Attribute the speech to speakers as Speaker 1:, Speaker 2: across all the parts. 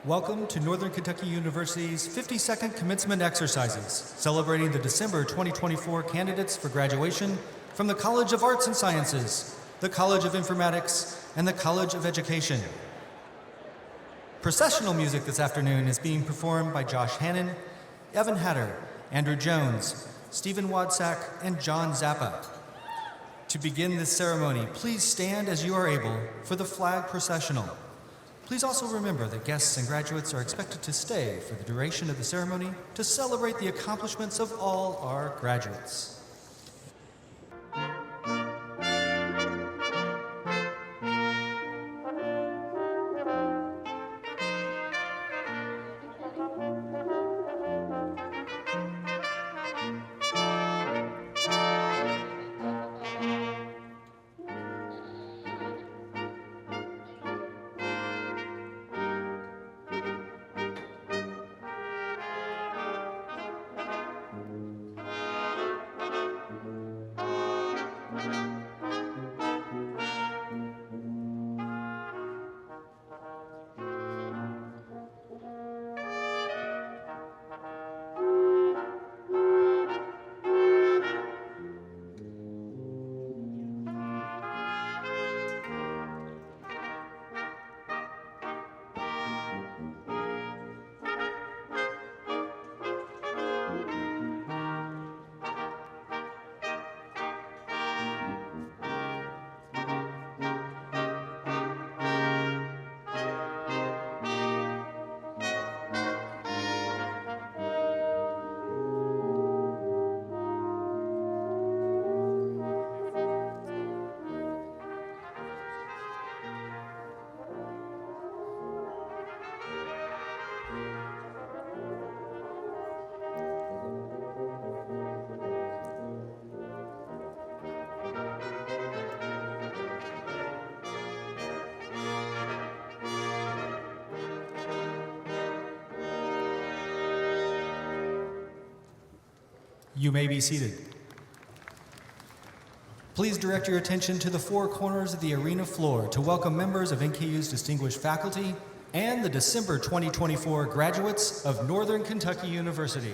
Speaker 1: Welcome to Northern Kentucky University's 52nd commencement exercises, celebrating the December 2024 candidates for graduation from the College of Arts and Sciences, the College of Informatics, and the College of Education. Processional music this afternoon is being performed by Josh Hannon, Evan Hatter, Andrew Jones, Stephen Wadsack, and John Zappa. To begin this ceremony, please stand as you are able for the flag processional. Please also remember that guests and graduates are expected to stay for the duration of the ceremony to celebrate the accomplishments of all our graduates. You may be seated. Please direct your attention to the four corners of the arena floor to welcome members of NKU's distinguished faculty and the December 2024 graduates of Northern Kentucky University.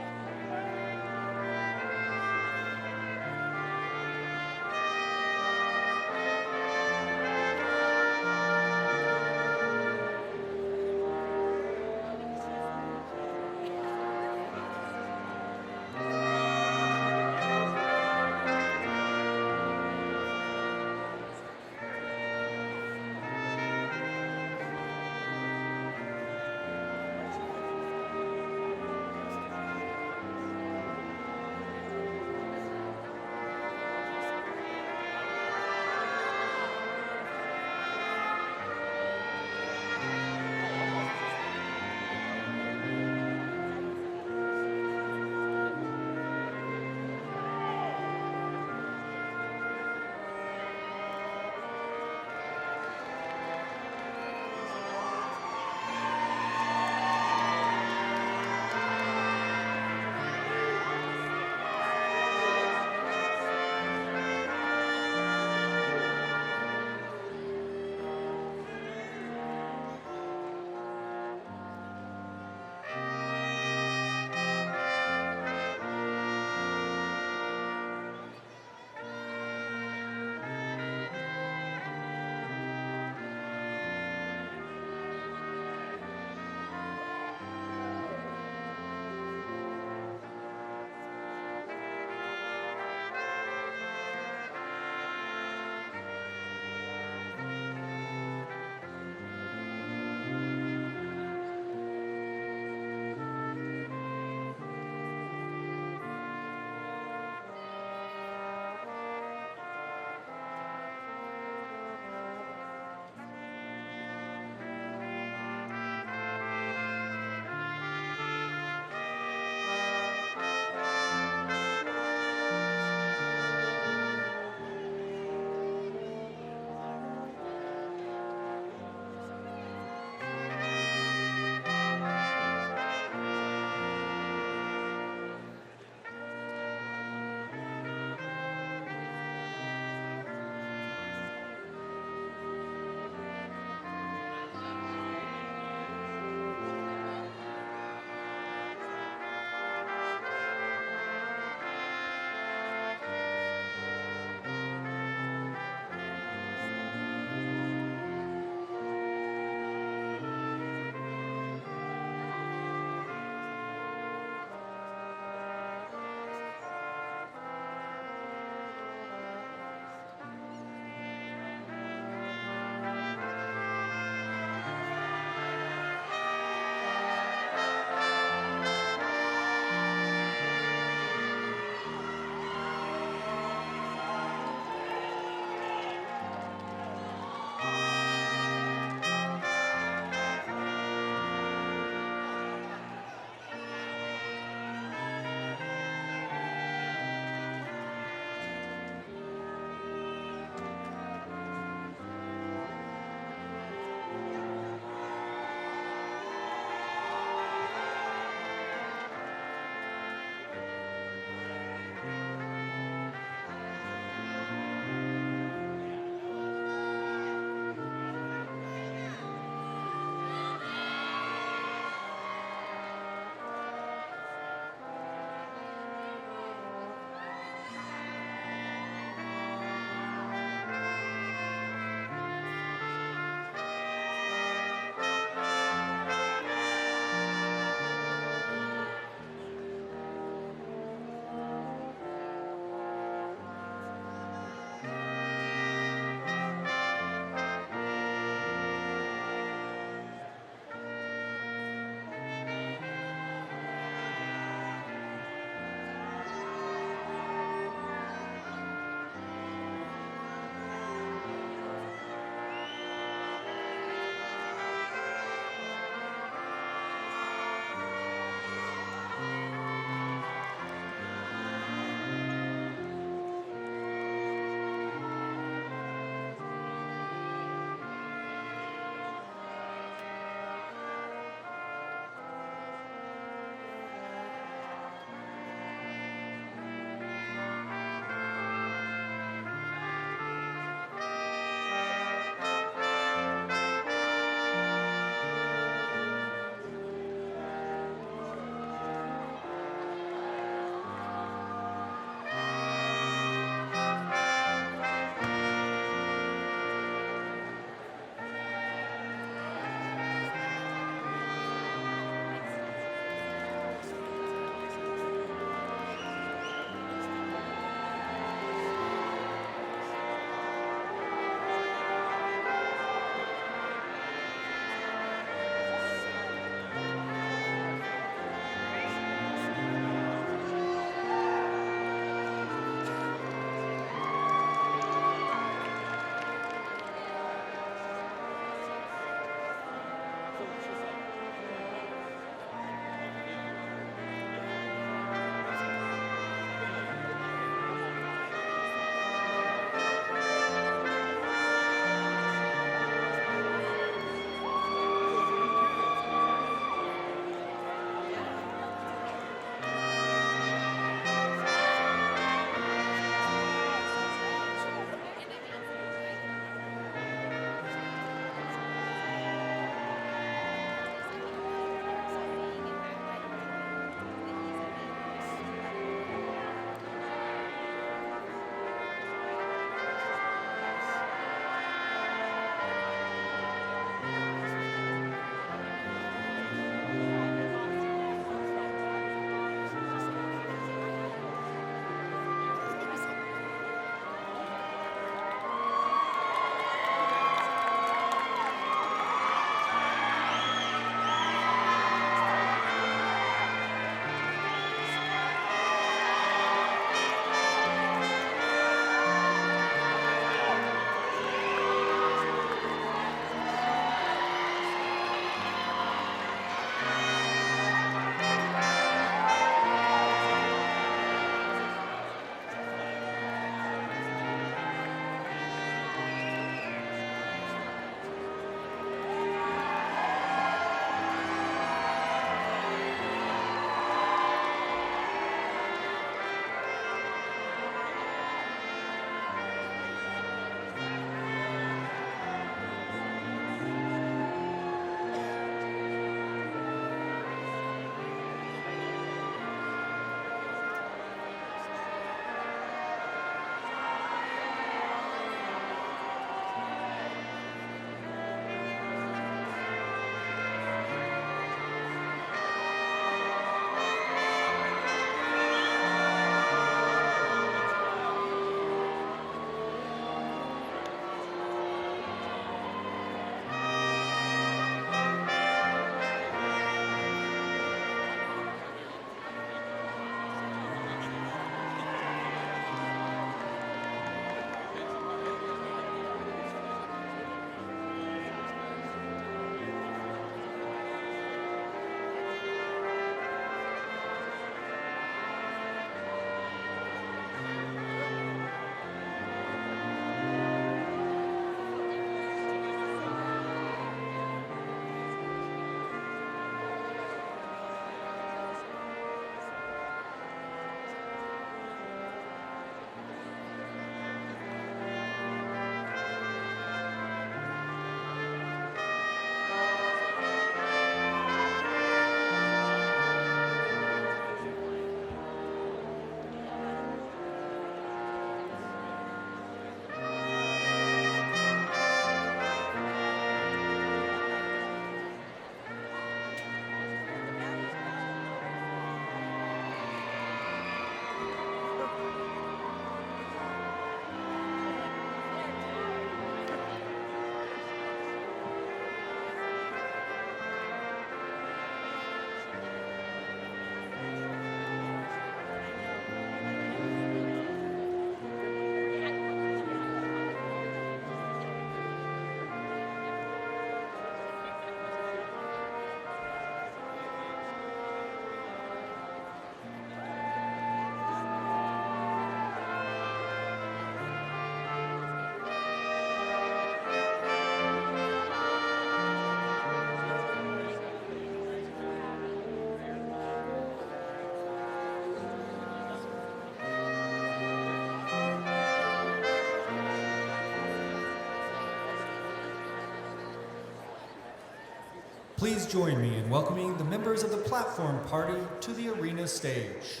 Speaker 1: Please join me in welcoming the members of the platform party to the arena stage.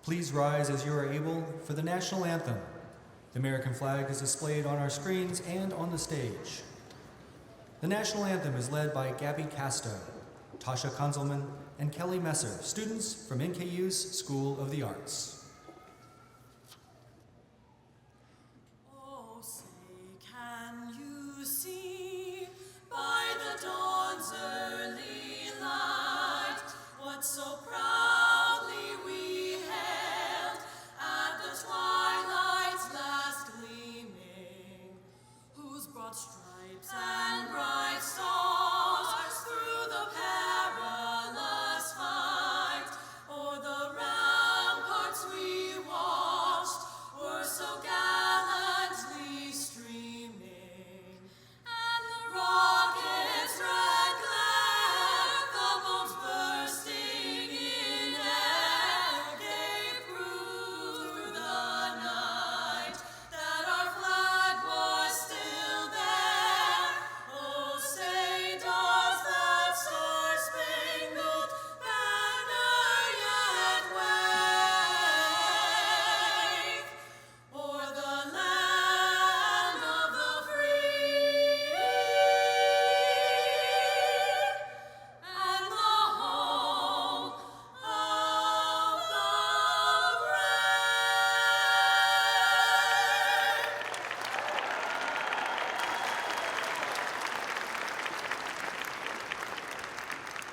Speaker 1: Please rise as you are able for the national anthem. The American flag is displayed on our screens and on the stage. The national anthem is led by Gabby Casto, Tasha Konzelman, and Kelly Messer, students from NKU's School of the Arts.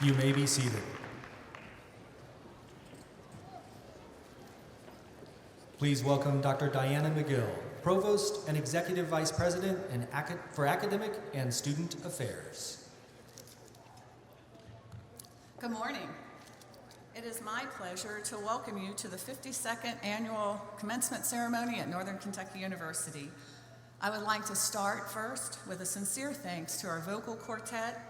Speaker 1: You may be seated. Please welcome Dr. Diana McGill, Provost and Executive Vice President for Academic and Student Affairs.
Speaker 2: Good morning. It is my pleasure to welcome you to the 52nd Annual Commencement Ceremony at Northern Kentucky University. I would like to start first with a sincere thanks to our vocal quartet,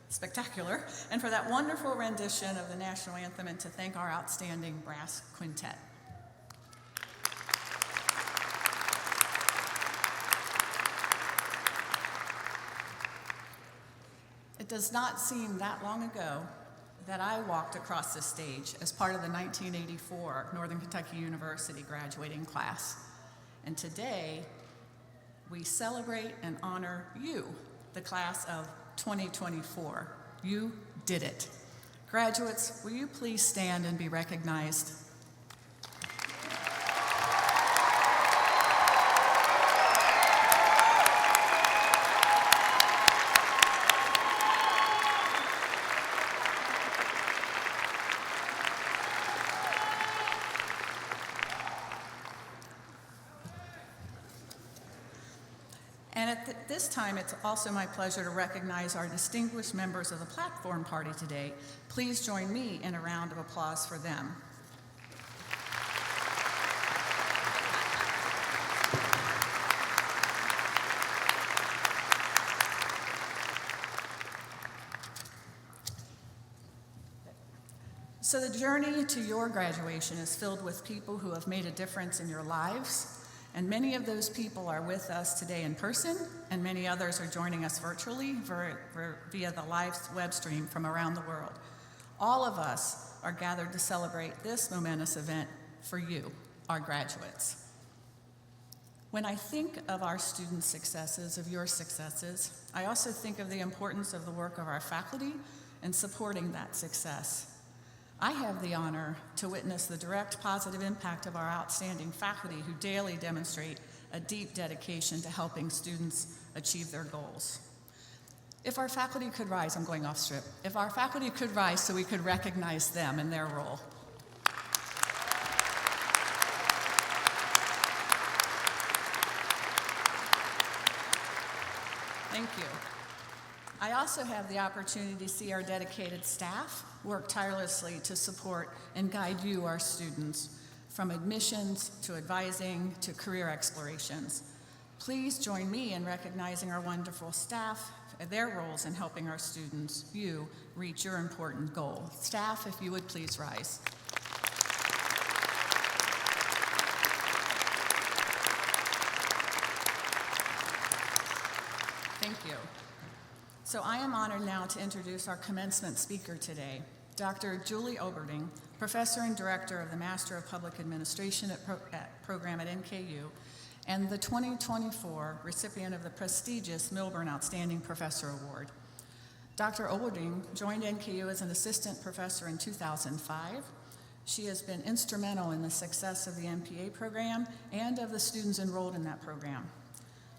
Speaker 2: spectacular, and for that wonderful rendition of the national anthem, and to thank our outstanding brass quintet. It does not seem that long ago that I walked across this stage as part of the 1984 Northern Kentucky University graduating class. And today, we celebrate and honor you, the class of 2024. You did it. Graduates, will you please stand and be recognized? At this time, it's also my pleasure to recognize our distinguished members of the platform party today. Please join me in a round of applause for them. So the journey to your graduation is filled with people who have made a difference in your lives, and many of those people are with us today in person, and many others are joining us virtually via the live web stream from around the world. All of us are gathered to celebrate this momentous event for you, our graduates. When I think of our students' successes, of your successes, I also think of the importance of the work of our faculty in supporting that success. I have the honor to witness the direct positive impact of our outstanding faculty who daily demonstrate a deep dedication to helping students achieve their goals. If our faculty could rise, I'm going off script. If our faculty could rise so we could recognize them in their role. Thank you. I also have the opportunity to see our dedicated staff work tirelessly to support and guide you, our students, from admissions to advising to career explorations. Please join me in recognizing our wonderful staff, their roles in helping our students, you, reach your important goal. Staff, if you would please rise. Thank you. So I am honored now to introduce our commencement speaker today, Dr. Julie Oberding, Professor and Director of the Master of Public Administration program at NKU, and the 2024 recipient of the prestigious Milburn Outstanding Professor Award. Dr. Oberding joined NKU as an assistant professor in 2005. She has been instrumental in the success of the MPA program and of the students enrolled in that program.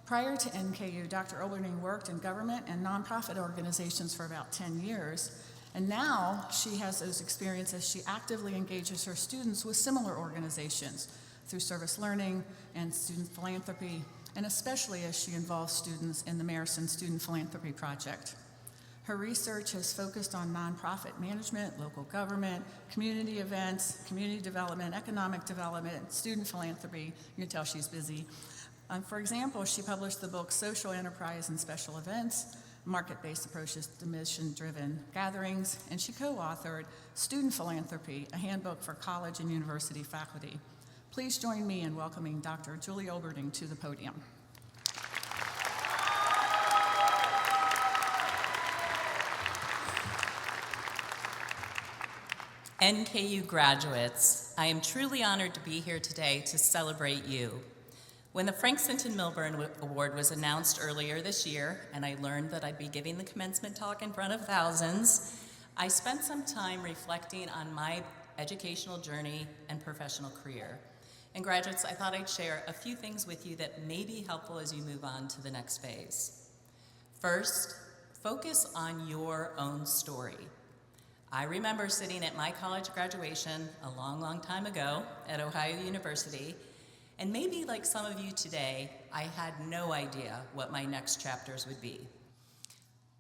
Speaker 2: Prior to NKU, Dr. Oberding worked in government and nonprofit organizations for about 10 years, and now she has those experiences. She actively engages her students with similar organizations through service learning and student philanthropy, and especially as she involves students in the Marison Student Philanthropy Project. Her research has focused on nonprofit management, local government, community events, community development, economic development, student philanthropy. You can tell she's busy. For example, she published the book Social Enterprise and Special Events, Market-Based Approaches to Mission-Driven Gatherings, and she co-authored Student Philanthropy, a handbook for college and university faculty. Please join me in welcoming Dr. Julie Oberding to the podium.
Speaker 3: NKU graduates, I am truly honored to be here today to celebrate you. When the Frank Sinton Milburn Award was announced earlier this year, and I learned that I'd be giving the commencement talk in front of thousands, I spent some time reflecting on my educational journey and professional career. And graduates, I thought I'd share a few things with you that may be helpful as you move on to the next phase. First, focus on your own story. I remember sitting at my college graduation a long, long time ago at Ohio University, and maybe like some of you today, I had no idea what my next chapters would be.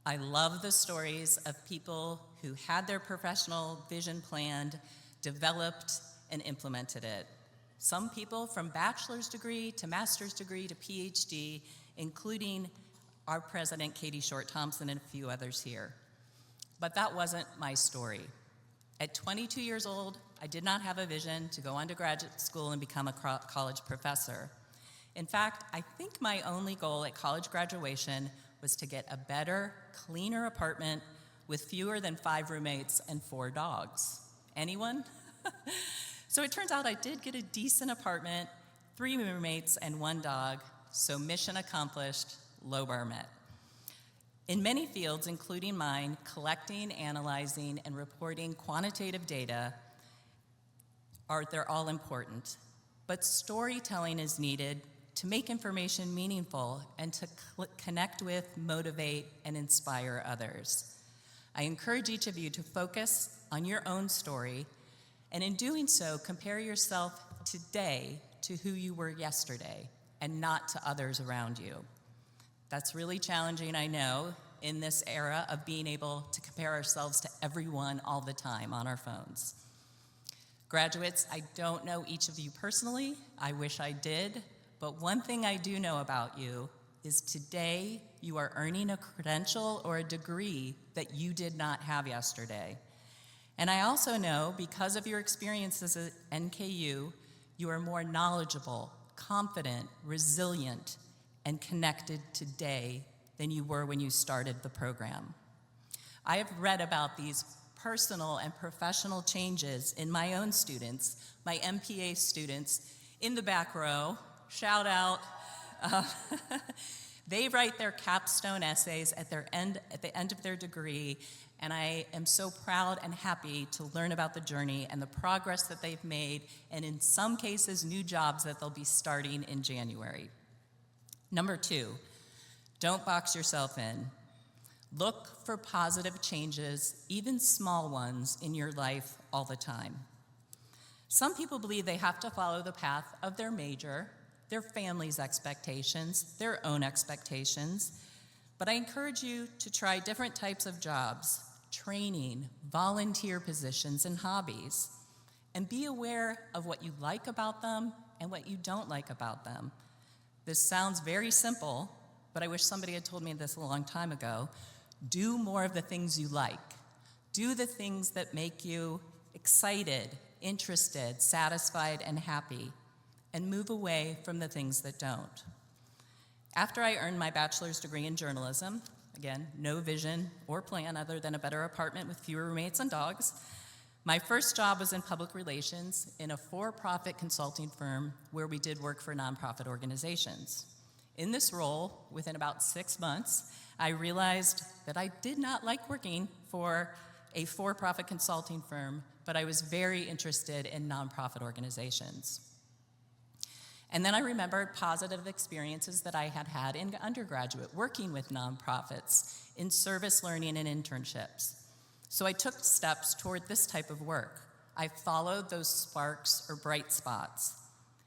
Speaker 3: I love the stories of people who had their professional vision planned, developed, and implemented it. Some people from bachelor's degree to master's degree to PhD, including our president, Katie Short Thompson, and a few others here. But that wasn't my story. At 22 years old, I did not have a vision to go on to graduate school and become a college professor. In fact, I think my only goal at college graduation was to get a better, cleaner apartment with fewer than 5 roommates and 4 dogs. Anyone? So it turns out I did get a decent apartment, 3 roommates, and 1 dog, so mission accomplished, low bar met. In many fields, including mine, collecting, analyzing, and reporting quantitative data they're all important, but storytelling is needed to make information meaningful and to connect with, motivate, and inspire others. I encourage each of you to focus on your own story, and in doing so, compare yourself today to who you were yesterday and not to others around you. That's really challenging, I know, in this era of being able to compare ourselves to everyone all the time on our phones. Graduates, I don't know each of you personally. I wish I did. But one thing I do know about you is today you are earning a credential or a degree that you did not have yesterday. And I also know, because of your experiences at NKU, you are more knowledgeable, confident, resilient, and connected today than you were when you started the program. I have read about these personal and professional changes in my own students, my MPA students in the back row. Shout out. They write their capstone essays at the end of their degree, and I am so proud and happy to learn about the journey and the progress that they've made, and in some cases, new jobs that they'll be starting in January. Number 2, don't box yourself in. Look for positive changes, even small ones, in your life all the time. Some people believe they have to follow the path of their major, their family's expectations, their own expectations, but I encourage you to try different types of jobs, training, volunteer positions, and hobbies, and be aware of what you like about them and what you don't like about them. This sounds very simple, but I wish somebody had told me this a long time ago. Do more of the things you like. Do the things that make you excited, interested, satisfied, and happy, and move away from the things that don't. After I earned my bachelor's degree in journalism, again, no vision or plan other than a better apartment with fewer roommates and dogs, my first job was in public relations in a for-profit consulting firm where we did work for nonprofit organizations. In this role, within about 6 months, I realized that I did not like working for a for-profit consulting firm, but I was very interested in nonprofit organizations. And then I remembered positive experiences that I had had in undergraduate, working with nonprofits in service learning and internships. So I took steps toward this type of work. I followed those sparks or bright spots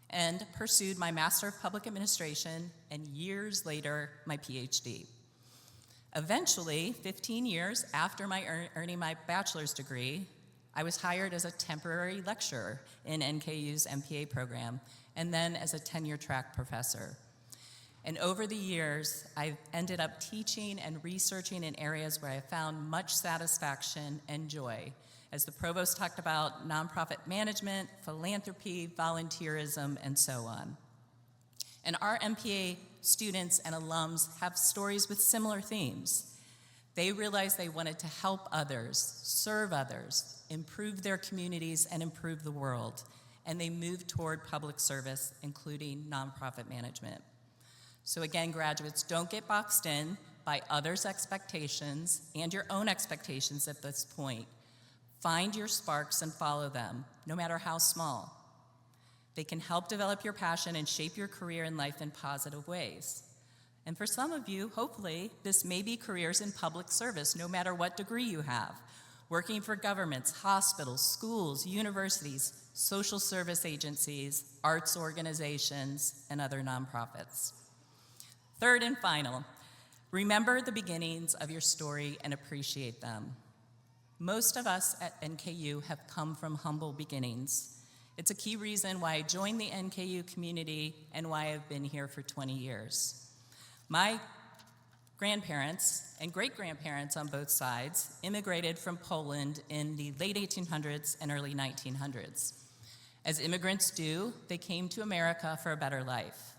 Speaker 3: and pursued my Master of Public Administration and years later, my PhD. Eventually, 15 years after earning my bachelor's degree, I was hired as a temporary lecturer in NKU's MPA program, and then as a tenure-track professor. And over the years, I've ended up teaching and researching in areas where I found much satisfaction and joy. As the provost talked about, nonprofit management, philanthropy, volunteerism, and so on. And our MPA students and alums have stories with similar themes. They realized they wanted to help others, serve others, improve their communities, and improve the world. And they moved toward public service, including nonprofit management. So again, graduates, don't get boxed in by others' expectations and your own expectations at this point. Find your sparks and follow them, no matter how small. They can help develop your passion and shape your career and life in positive ways. And for some of you, hopefully, this may be careers in public service, no matter what degree you have. Working for governments, hospitals, schools, universities, social service agencies, arts organizations, and other nonprofits. Third and final, remember the beginnings of your story and appreciate them. Most of us at NKU have come from humble beginnings. It's a key reason why I joined the NKU community and why I've been here for 20 years. My grandparents and great-grandparents on both sides immigrated from Poland in the late 1800s and early 1900s. As immigrants do, they came to America for a better life.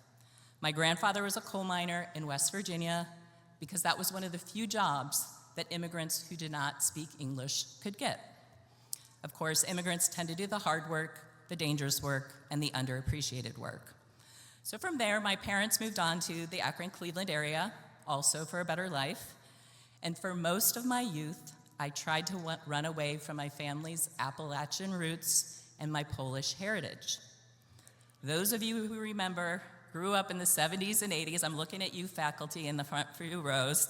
Speaker 3: My grandfather was a coal miner in West Virginia because that was one of the few jobs that immigrants who did not speak English could get. Of course, immigrants tend to do the hard work, the dangerous work, and the underappreciated work. So from there, my parents moved on to the Akron-Cleveland area, also for a better life. And for most of my youth, I tried to run away from my family's Appalachian roots and my Polish heritage. Those of you who remember, grew up in the 70s and 80s, I'm looking at you faculty in the front few rows,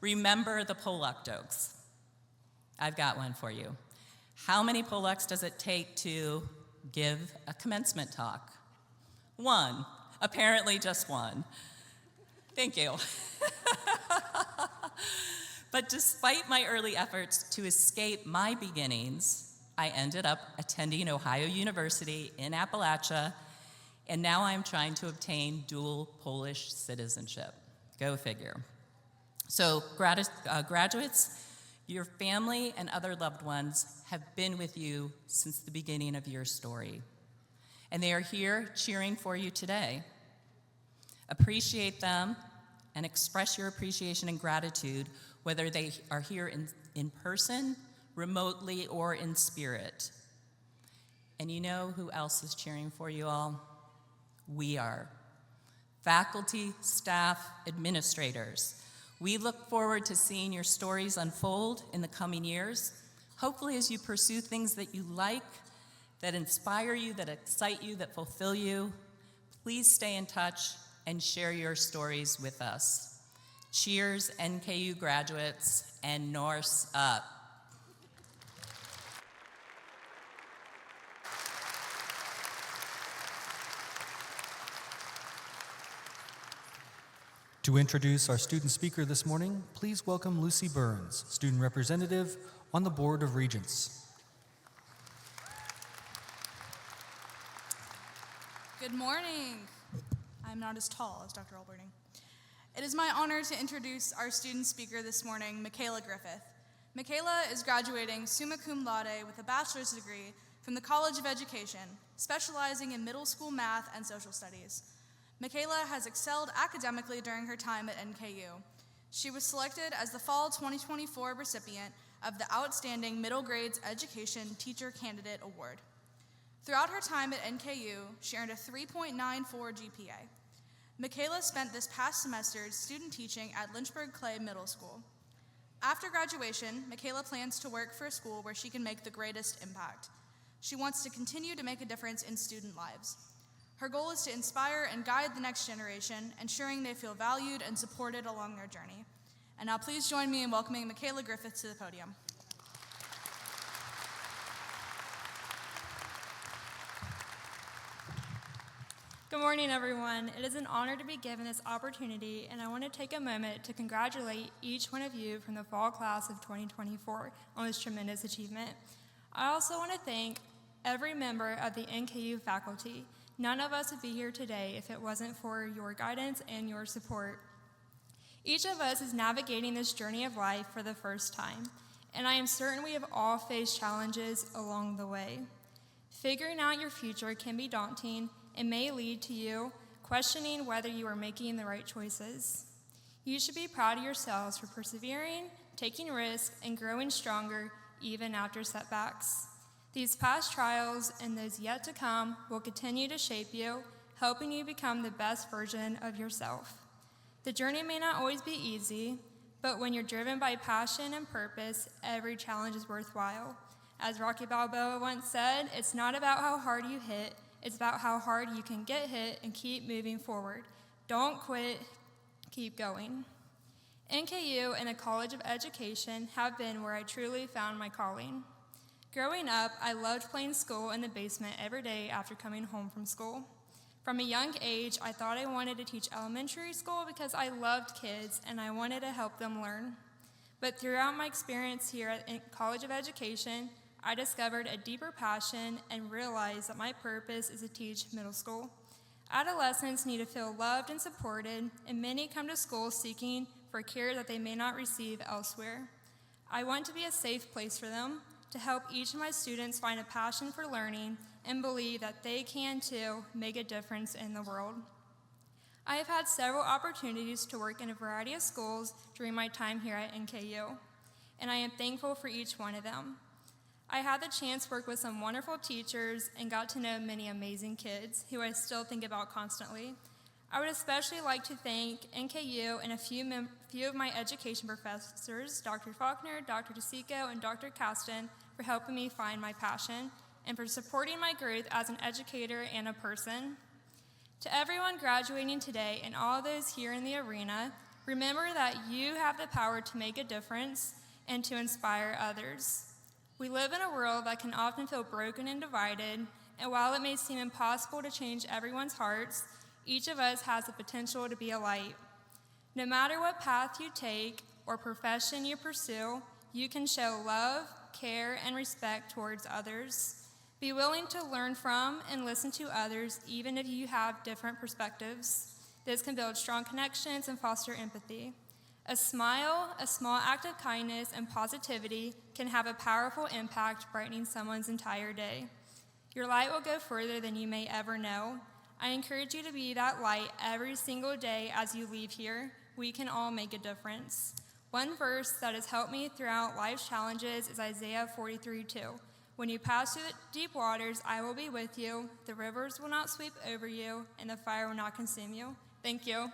Speaker 3: remember the Polak jokes. I've got one for you. How many Polaks does it take to give a commencement talk? One. Apparently just one. Thank you. But despite my early efforts to escape my beginnings, I ended up attending Ohio University in Appalachia, and now I'm trying to obtain dual Polish citizenship. Go figure. So, graduates, your family and other loved ones have been with you since the beginning of your story, and they are here cheering for you today. Appreciate them and express your appreciation and gratitude, whether they are here in person, remotely, or in spirit. And you know who else is cheering for you all? We are. Faculty, staff, administrators. We look forward to seeing your stories unfold in the coming years, hopefully as you pursue things that you like, that inspire you, that excite you, that fulfill you. Please stay in touch and share your stories with us. Cheers, NKU graduates, and Norse up.
Speaker 1: To introduce our student speaker this morning, please welcome Lucy Burns, student representative on the Board of Regents.
Speaker 4: Good morning. I'm not as tall as Dr. Alberting. It is my honor to introduce our student speaker this morning, Michaela Griffith. Michaela is graduating summa cum laude with a bachelor's degree from the College of Education, specializing in middle school math and social studies. Michaela has excelled academically during her time at NKU. She was selected as the Fall 2024 recipient of the Outstanding Middle Grades Education Teacher Candidate Award. Throughout her time at NKU, she earned a 3.94 GPA. Michaela spent this past semester student teaching at Lynchburg Clay Middle School. After graduation, Michaela plans to work for a school where she can make the greatest impact. She wants to continue to make a difference in student lives. Her goal is to inspire and guide the next generation, ensuring they feel valued and supported along their journey. And now please join me in welcoming Michaela Griffith to the podium.
Speaker 5: Good morning, everyone. It is an honor to be given this opportunity, and I want to take a moment to congratulate each one of you from the fall class of 2024 on this tremendous achievement. I also want to thank every member of the NKU faculty. None of us would be here today if it wasn't for your guidance and your support. Each of us is navigating this journey of life for the first time, and I am certain we have all faced challenges along the way. Figuring out your future can be daunting and may lead to you questioning whether you are making the right choices. You should be proud of yourselves for persevering, taking risks, and growing stronger even after setbacks. These past trials and those yet to come will continue to shape you, helping you become the best version of yourself. The journey may not always be easy, but when you're driven by passion and purpose, every challenge is worthwhile. As Rocky Balboa once said, it's not about how hard you hit, it's about how hard you can get hit and keep moving forward. Don't quit, keep going. NKU and the College of Education have been where I truly found my calling. Growing up, I loved playing school in the basement every day after coming home from school. From a young age, I thought I wanted to teach elementary school because I loved kids and I wanted to help them learn. But throughout my experience here at College of Education, I discovered a deeper passion and realized that my purpose is to teach middle school. Adolescents need to feel loved and supported, and many come to school seeking for care that they may not receive elsewhere. I want to be a safe place for them, to help each of my students find a passion for learning and believe that they can too make a difference in the world. I have had several opportunities to work in a variety of schools during my time here at NKU, and I am thankful for each one of them. I had the chance to work with some wonderful teachers and got to know many amazing kids who I still think about constantly. I would especially like to thank NKU and a few of my education professors, Dr. Faulkner, Dr. DeSico, and Dr. Caston, for helping me find my passion and for supporting my growth as an educator and a person. To everyone graduating today and all those here in the arena, remember that you have the power to make a difference and to inspire others. We live in a world that can often feel broken and divided, and while it may seem impossible to change everyone's hearts, each of us has the potential to be a light. No matter what path you take, or profession you pursue, you can show love, care, and respect towards others. Be willing to learn from and listen to others, even if you have different perspectives. This can build strong connections and foster empathy. A smile, a small act of kindness and positivity can have a powerful impact, brightening someone's entire day. Your light will go further than you may ever know. I encourage you to be that light every single day as you leave here. We can all make a difference. One verse that has helped me throughout life's challenges is Isaiah 43:2. When you pass through the deep waters, I will be with you. The rivers will not sweep over you, and the fire will not consume you. Thank you.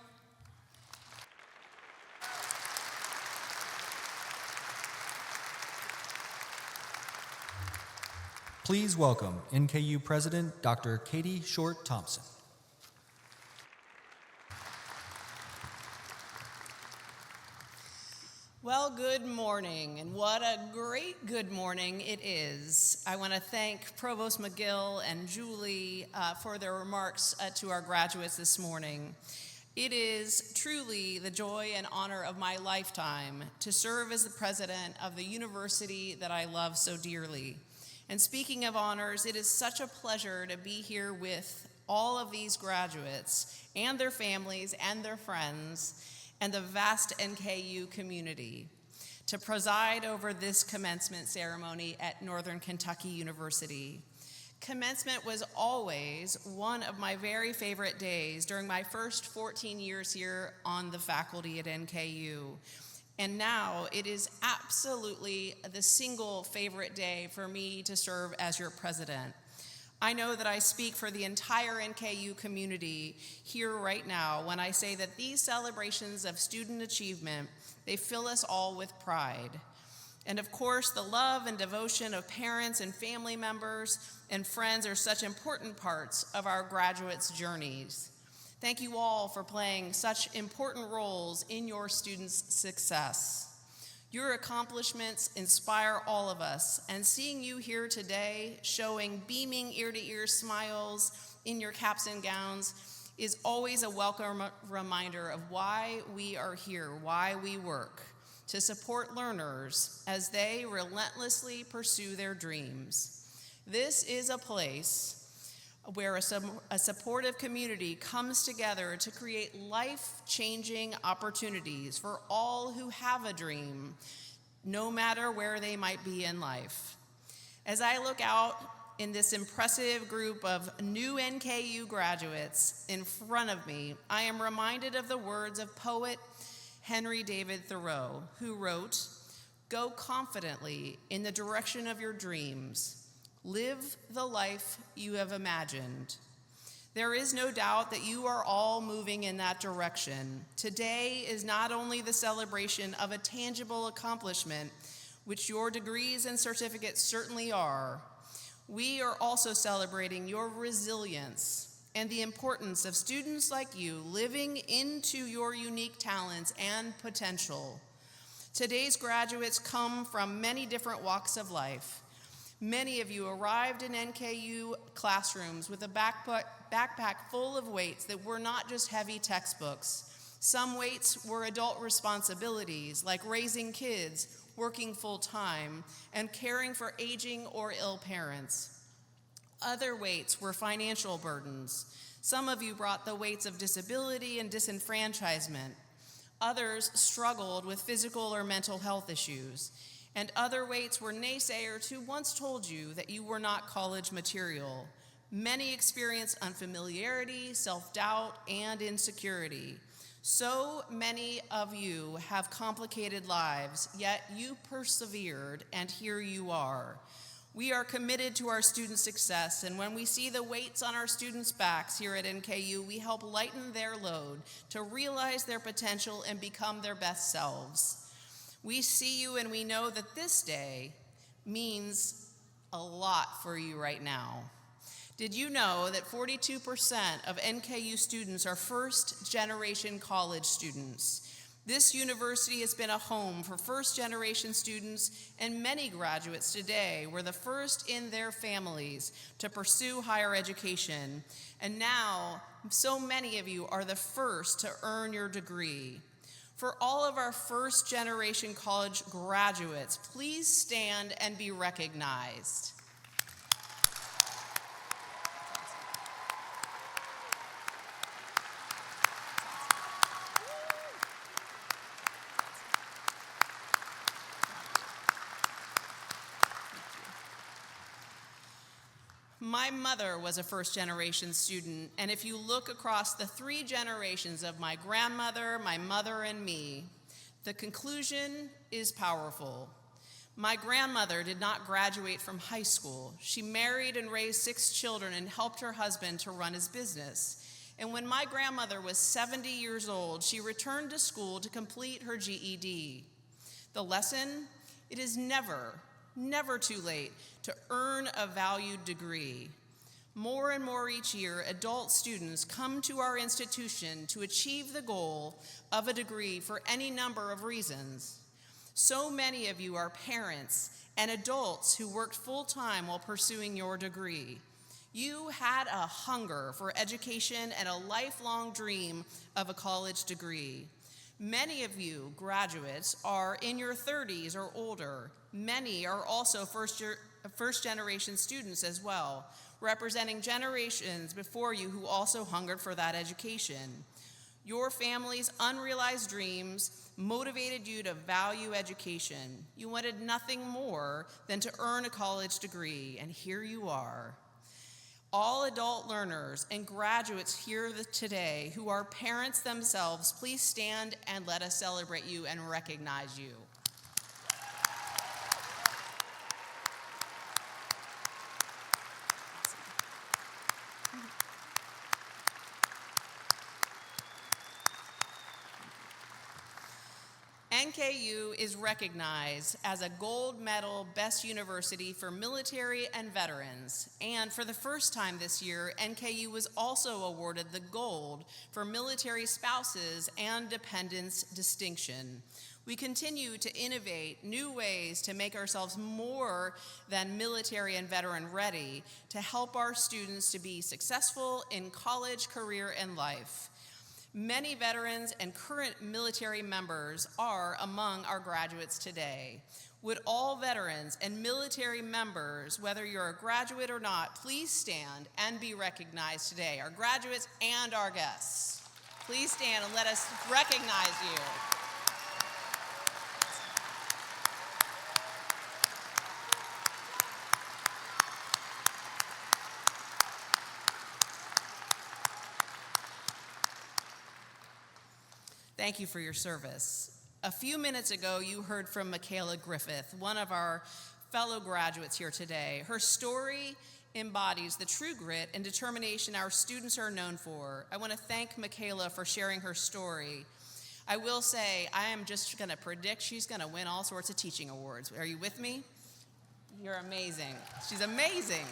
Speaker 1: Please welcome NKU President Dr. Katie Short Thompson.
Speaker 6: Well, good morning, and what a great good morning it is. I want to thank Provost McGill and Julie for their remarks to our graduates this morning. It is truly the joy and honor of my lifetime to serve as the president of the university that I love so dearly. And speaking of honors, it is such a pleasure to be here with all of these graduates and their families and their friends and the vast NKU community to preside over this commencement ceremony at Northern Kentucky University. Commencement was always one of my very favorite days during my first 14 years here on the faculty at NKU. And now it is absolutely the single favorite day for me to serve as your president. I know that I speak for the entire NKU community here right now when I say that these celebrations of student achievement, they fill us all with pride. And of course, the love and devotion of parents and family members and friends are such important parts of our graduates' journeys. Thank you all for playing such important roles in your students' success. Your accomplishments inspire all of us, and seeing you here today, showing beaming ear-to-ear smiles in your caps and gowns, is always a welcome reminder of why we are here, why we work, to support learners as they relentlessly pursue their dreams. This is a place where a supportive community comes together to create life-changing opportunities for all who have a dream, no matter where they might be in life. As I look out in this impressive group of new NKU graduates in front of me, I am reminded of the words of poet Henry David Thoreau, who wrote, "Go confidently in the direction of your dreams. Live the life you have imagined." There is no doubt that you are all moving in that direction. Today is not only the celebration of a tangible accomplishment, which your degrees and certificates certainly are. We are also celebrating your resilience and the importance of students like you living into your unique talents and potential. Today's graduates come from many different walks of life. Many of you arrived in NKU classrooms with a backpack full of weights that were not just heavy textbooks. Some weights were adult responsibilities, like raising kids, working full-time, and caring for aging or ill parents. Other weights were financial burdens. Some of you brought the weights of disability and disenfranchisement. Others struggled with physical or mental health issues. And other weights were naysayers who once told you that you were not college material. Many experienced unfamiliarity, self-doubt, and insecurity. So many of you have complicated lives, yet you persevered, and here you are. We are committed to our students' success, and when we see the weights on our students' backs here at NKU, we help lighten their load to realize their potential and become their best selves. We see you and we know that this day means a lot for you right now. Did you know that 42% of NKU students are first-generation college students? This university has been a home for first-generation students, and many graduates today were the first in their families to pursue higher education. And now, so many of you are the first to earn your degree. For all of our first-generation college graduates, please stand and be recognized. My mother was a first-generation student, and if you look across the 3 generations of my grandmother, my mother, and me, the conclusion is powerful. My grandmother did not graduate from high school. She married and raised 6 children and helped her husband to run his business. And when my grandmother was 70 years old, she returned to school to complete her GED. The lesson? It is never too late to earn a valued degree. More and more each year, adult students come to our institution to achieve the goal of a degree for any number of reasons. So many of you are parents and adults who worked full-time while pursuing your degree. You had a hunger for education and a lifelong dream of a college degree. Many of you graduates are in your 30s or older. Many are also first-generation students as well, representing generations before you who also hungered for that education. Your family's unrealized dreams motivated you to value education. You wanted nothing more than to earn a college degree, and here you are. All adult learners and graduates here today who are parents themselves, please stand and let us celebrate you and recognize you. NKU is recognized as a gold medal best university for military and veterans. And for the first time this year, NKU was also awarded the gold for military spouses and dependents distinction. We continue to innovate new ways to make ourselves more than military and veteran ready to help our students to be successful in college, career, and life. Many veterans and current military members are among our graduates today. Would all veterans and military members, whether you're a graduate or not, please stand and be recognized today, our graduates and our guests. Please stand and let us recognize you. Thank you for your service. A few minutes ago, you heard from Michaela Griffith, one of our fellow graduates here today. Her story embodies the true grit and determination our students are known for. I want to thank Michaela for sharing her story. I will say, I am just going to predict she's going to win all sorts of teaching awards. Are you with me? You're amazing. She's amazing.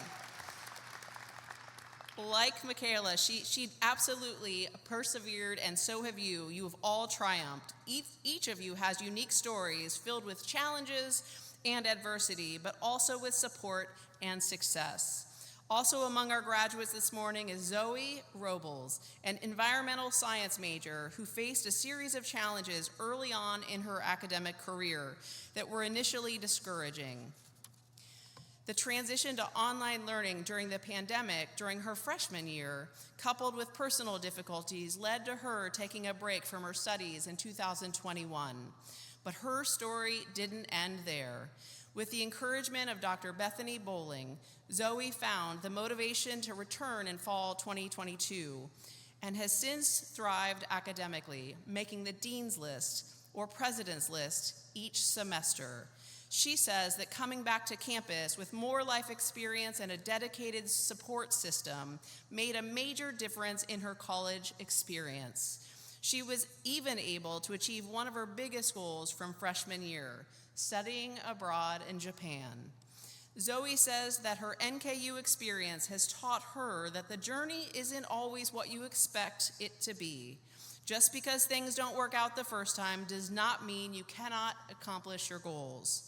Speaker 6: Like Michaela, she absolutely persevered, and so have you. You have all triumphed. Each of you has unique stories filled with challenges and adversity, but also with support and success. Also among our graduates this morning is Zoe Robles, an environmental science major who faced a series of challenges early on in her academic career that were initially discouraging. The transition to online learning during the pandemic during her freshman year, coupled with personal difficulties, led to her taking a break from her studies in 2021. But her story didn't end there. With the encouragement of Dr. Bethany Bowling, Zoe found the motivation to return in fall 2022 and has since thrived academically, making the Dean's List or President's List each semester. She says that coming back to campus with more life experience and a dedicated support system made a major difference in her college experience. She was even able to achieve one of her biggest goals from freshman year, studying abroad in Japan. Zoe says that her NKU experience has taught her that the journey isn't always what you expect it to be. Just because things don't work out the first time does not mean you cannot accomplish your goals.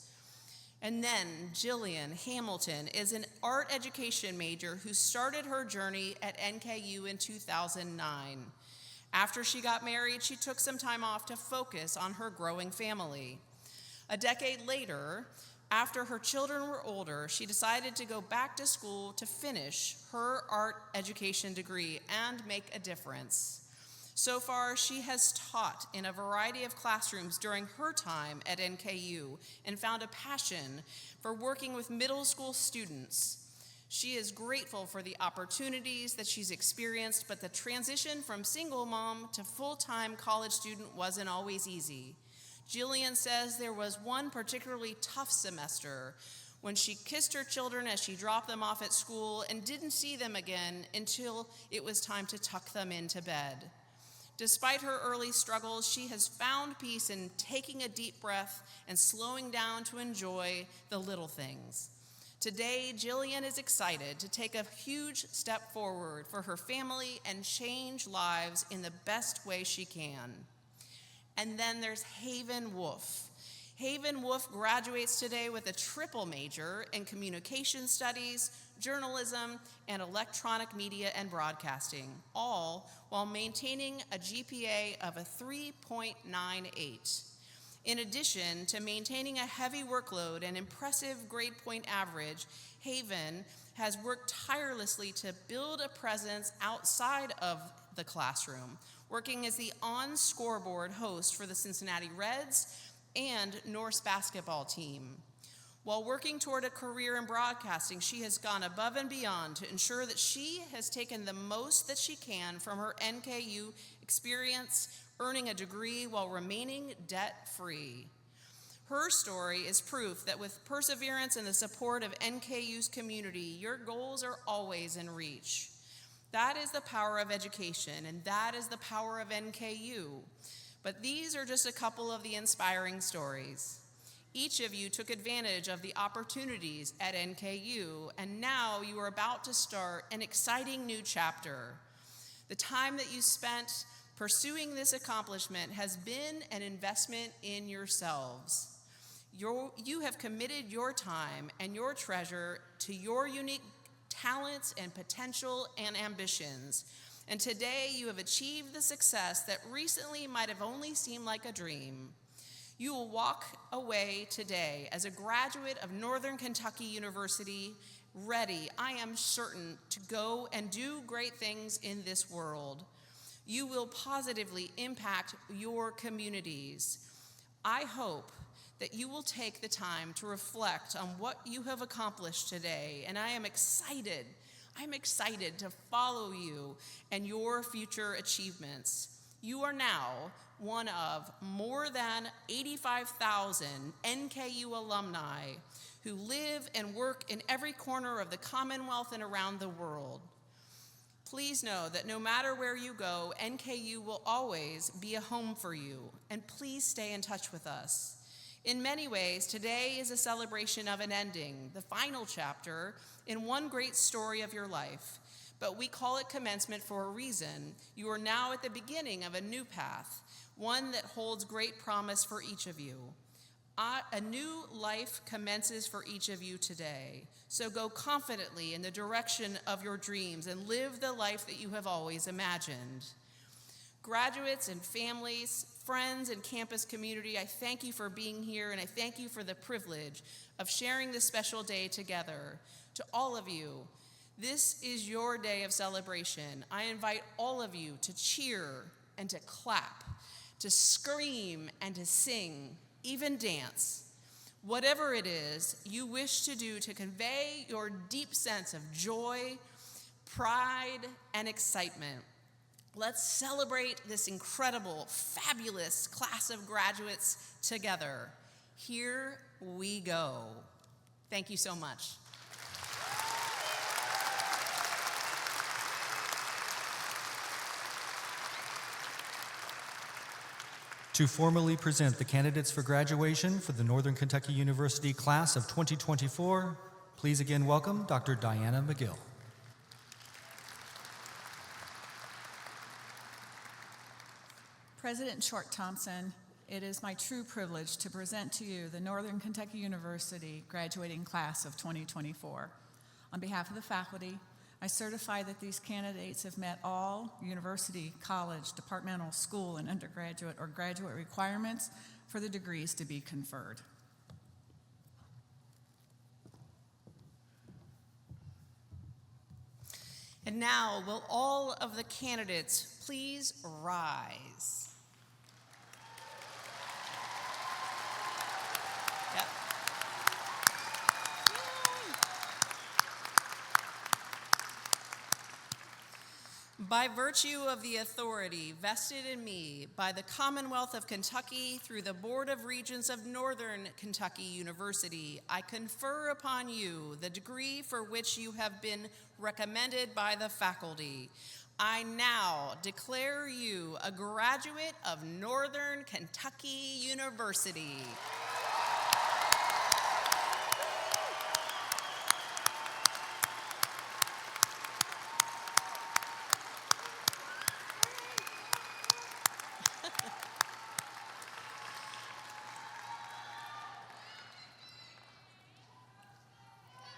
Speaker 6: And then Jillian Hamilton is an art education major who started her journey at NKU in 2009. After she got married, she took some time off to focus on her growing family. A decade later, after her children were older, she decided to go back to school to finish her art education degree and make a difference. So far, she has taught in a variety of classrooms during her time at NKU and found a passion for working with middle school students. She is grateful for the opportunities that she's experienced, but the transition from single mom to full-time college student wasn't always easy. Jillian says there was one particularly tough semester when she kissed her children as she dropped them off at school and didn't see them again until it was time to tuck them into bed. Despite her early struggles, she has found peace in taking a deep breath and slowing down to enjoy the little things. Today, Jillian is excited to take a huge step forward for her family and change lives in the best way she can. And then there's Haven Wolf. Haven Wolf graduates today with a triple major in communication studies, journalism, and electronic media and broadcasting, all while maintaining a GPA of a 3.98. In addition to maintaining a heavy workload and impressive grade point average, Haven has worked tirelessly to build a presence outside of the classroom, working as the on-scoreboard host for the Cincinnati Reds and Norse basketball team. While working toward a career in broadcasting, she has gone above and beyond to ensure that she has taken the most that she can from her NKU experience, earning a degree while remaining debt-free. Her story is proof that with perseverance and the support of NKU's community, your goals are always in reach. That is the power of education, and that is the power of NKU. But these are just a couple of the inspiring stories. Each of you took advantage of the opportunities at NKU, and now you are about to start an exciting new chapter. The time that you spent pursuing this accomplishment has been an investment in yourselves. You have committed your time and your treasure to your unique talents and potential and ambitions. And today you have achieved the success that recently might have only seemed like a dream. You will walk away today as a graduate of Northern Kentucky University, ready, I am certain, to go and do great things in this world. You will positively impact your communities. I hope that you will take the time to reflect on what you have accomplished today, and I am excited to follow you and your future achievements. You are now one of more than 85,000 NKU alumni who live and work in every corner of the Commonwealth and around the world. Please know that no matter where you go, NKU will always be a home for you, and please stay in touch with us. In many ways, today is a celebration of an ending, the final chapter in one great story of your life. But we call it commencement for a reason. You are now at the beginning of a new path, one that holds great promise for each of you. A new life commences for each of you today. So go confidently in the direction of your dreams and live the life that you have always imagined. Graduates and families, friends and campus community, I thank you for being here, and I thank you for the privilege of sharing this special day together. To all of you, this is your day of celebration. I invite all of you to cheer and to clap, to scream and to sing, even dance. Whatever it is you wish to do to convey your deep sense of joy, pride, and excitement. Let's celebrate this incredible, fabulous class of graduates together. Here we go. Thank you so much.
Speaker 1: To formally present the candidates for graduation for the Northern Kentucky University class of 2024, please again welcome Dr. Diana McGill.
Speaker 2: President Short Thompson, it is my true privilege to present to you the Northern Kentucky University graduating class of 2024. On behalf of the faculty, I certify that these candidates have met all university, college, departmental, school, and undergraduate or graduate requirements for the degrees to be conferred.
Speaker 6: And now, will all of the candidates please rise? Yep. By virtue of the authority vested in me by the Commonwealth of Kentucky through the Board of Regents of Northern Kentucky University, I confer upon you the degree for which you have been recommended by the faculty. I now declare you a graduate of Northern Kentucky University.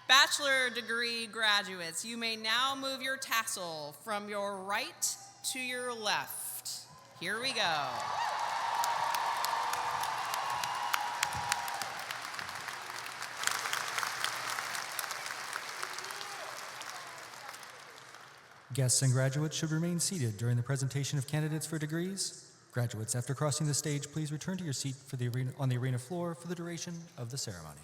Speaker 6: Bachelor degree graduates, you may now move your tassel from your right to your left. Here we go.
Speaker 1: Guests and graduates should remain seated during the presentation of candidates for degrees. Graduates, after crossing the stage, please return to your seat on the arena floor for the duration of the ceremony.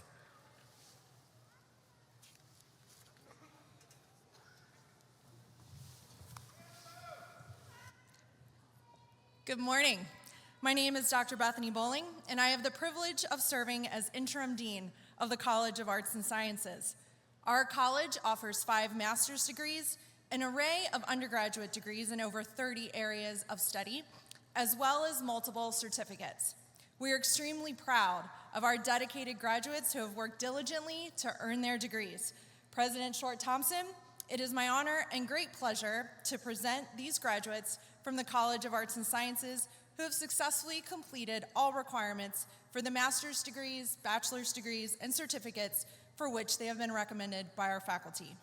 Speaker 7: Good morning. My name is Dr. Bethany Bowling, and I have the privilege of serving as interim dean of the College of Arts and Sciences. Our college offers 5 master's degrees, an array of undergraduate degrees in over 30 areas of study, as well as multiple certificates. We are extremely proud of our dedicated graduates who have worked diligently to earn their degrees. President Short Thompson, it is my honor and great pleasure to present these graduates from the College of Arts and Sciences who have successfully completed all requirements for the master's degrees, bachelor's degrees, and certificates for which they have been recommended by our faculty.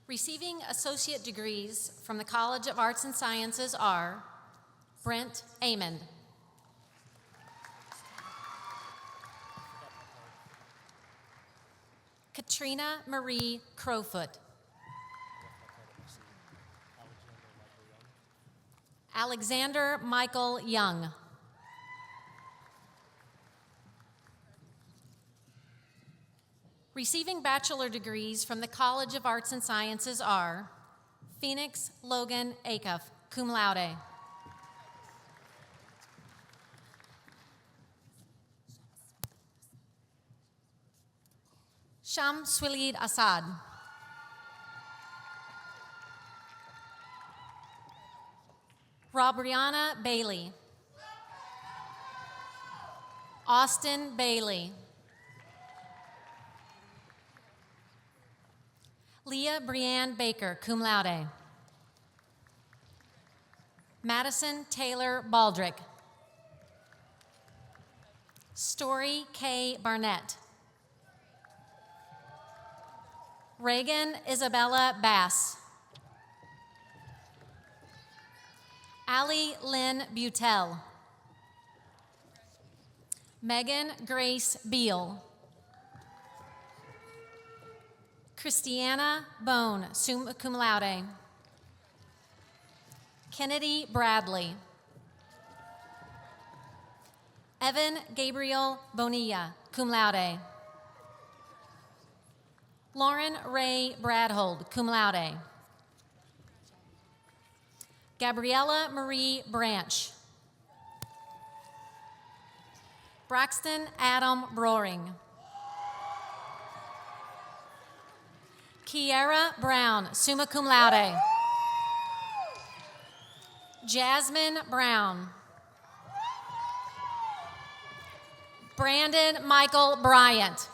Speaker 8: Receiving associate degrees from the College of Arts and Sciences are Brent Amond, Katrina Marie Crowfoot, Alexander Michael Young, receiving bachelor degrees from the College of Arts and Sciences are Phoenix Logan Acuff, cum laude. Sham Swilid Assad. Robriana Bailey. Austin Bailey. Leah Brianne Baker, cum laude. Madison Taylor Baldrick. Story K. Barnett. Reagan Isabella Bass. Allie Lynn Butel. Megan Grace Beal. Christiana Bone, summa cum laude. Kennedy Bradley. Evan Gabriel Bonilla, cum laude. Lauren Ray Bradhold, cum laude. Gabriella Marie Branch. Braxton Adam Broering. Kiera Brown, summa cum laude. Jasmine Brown. Brandon Michael Bryant.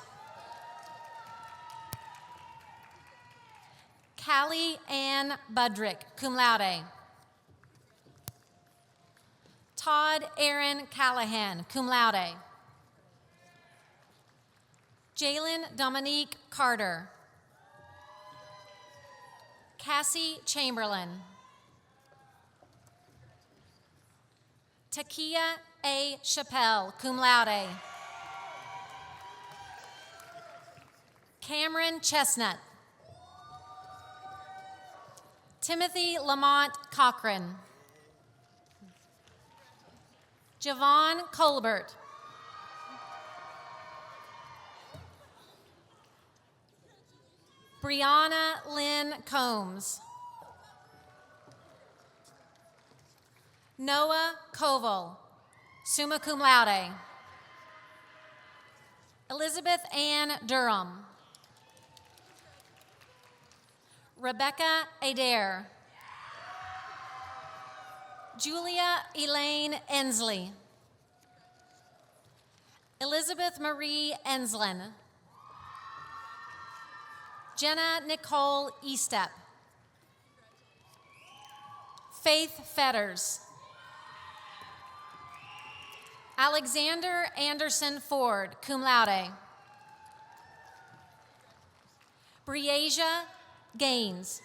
Speaker 8: Callie Ann Budrick, cum laude. Todd Aaron Callahan, cum laude. Jalen Dominique Carter. Cassie Chamberlain. Takia A. Chappelle, cum laude. Cameron Chestnut. Timothy Lamont Cochran. Javon Colbert. Brianna Lynn Combs. Noah Koval, summa cum laude. Elizabeth Ann Durham. Rebecca Adair. Julia Elaine Ensley. Elizabeth Marie Enslin. Jenna Nicole Estep. Faith Fetters. Alexander Anderson Ford, cum laude. Breasia Gaines.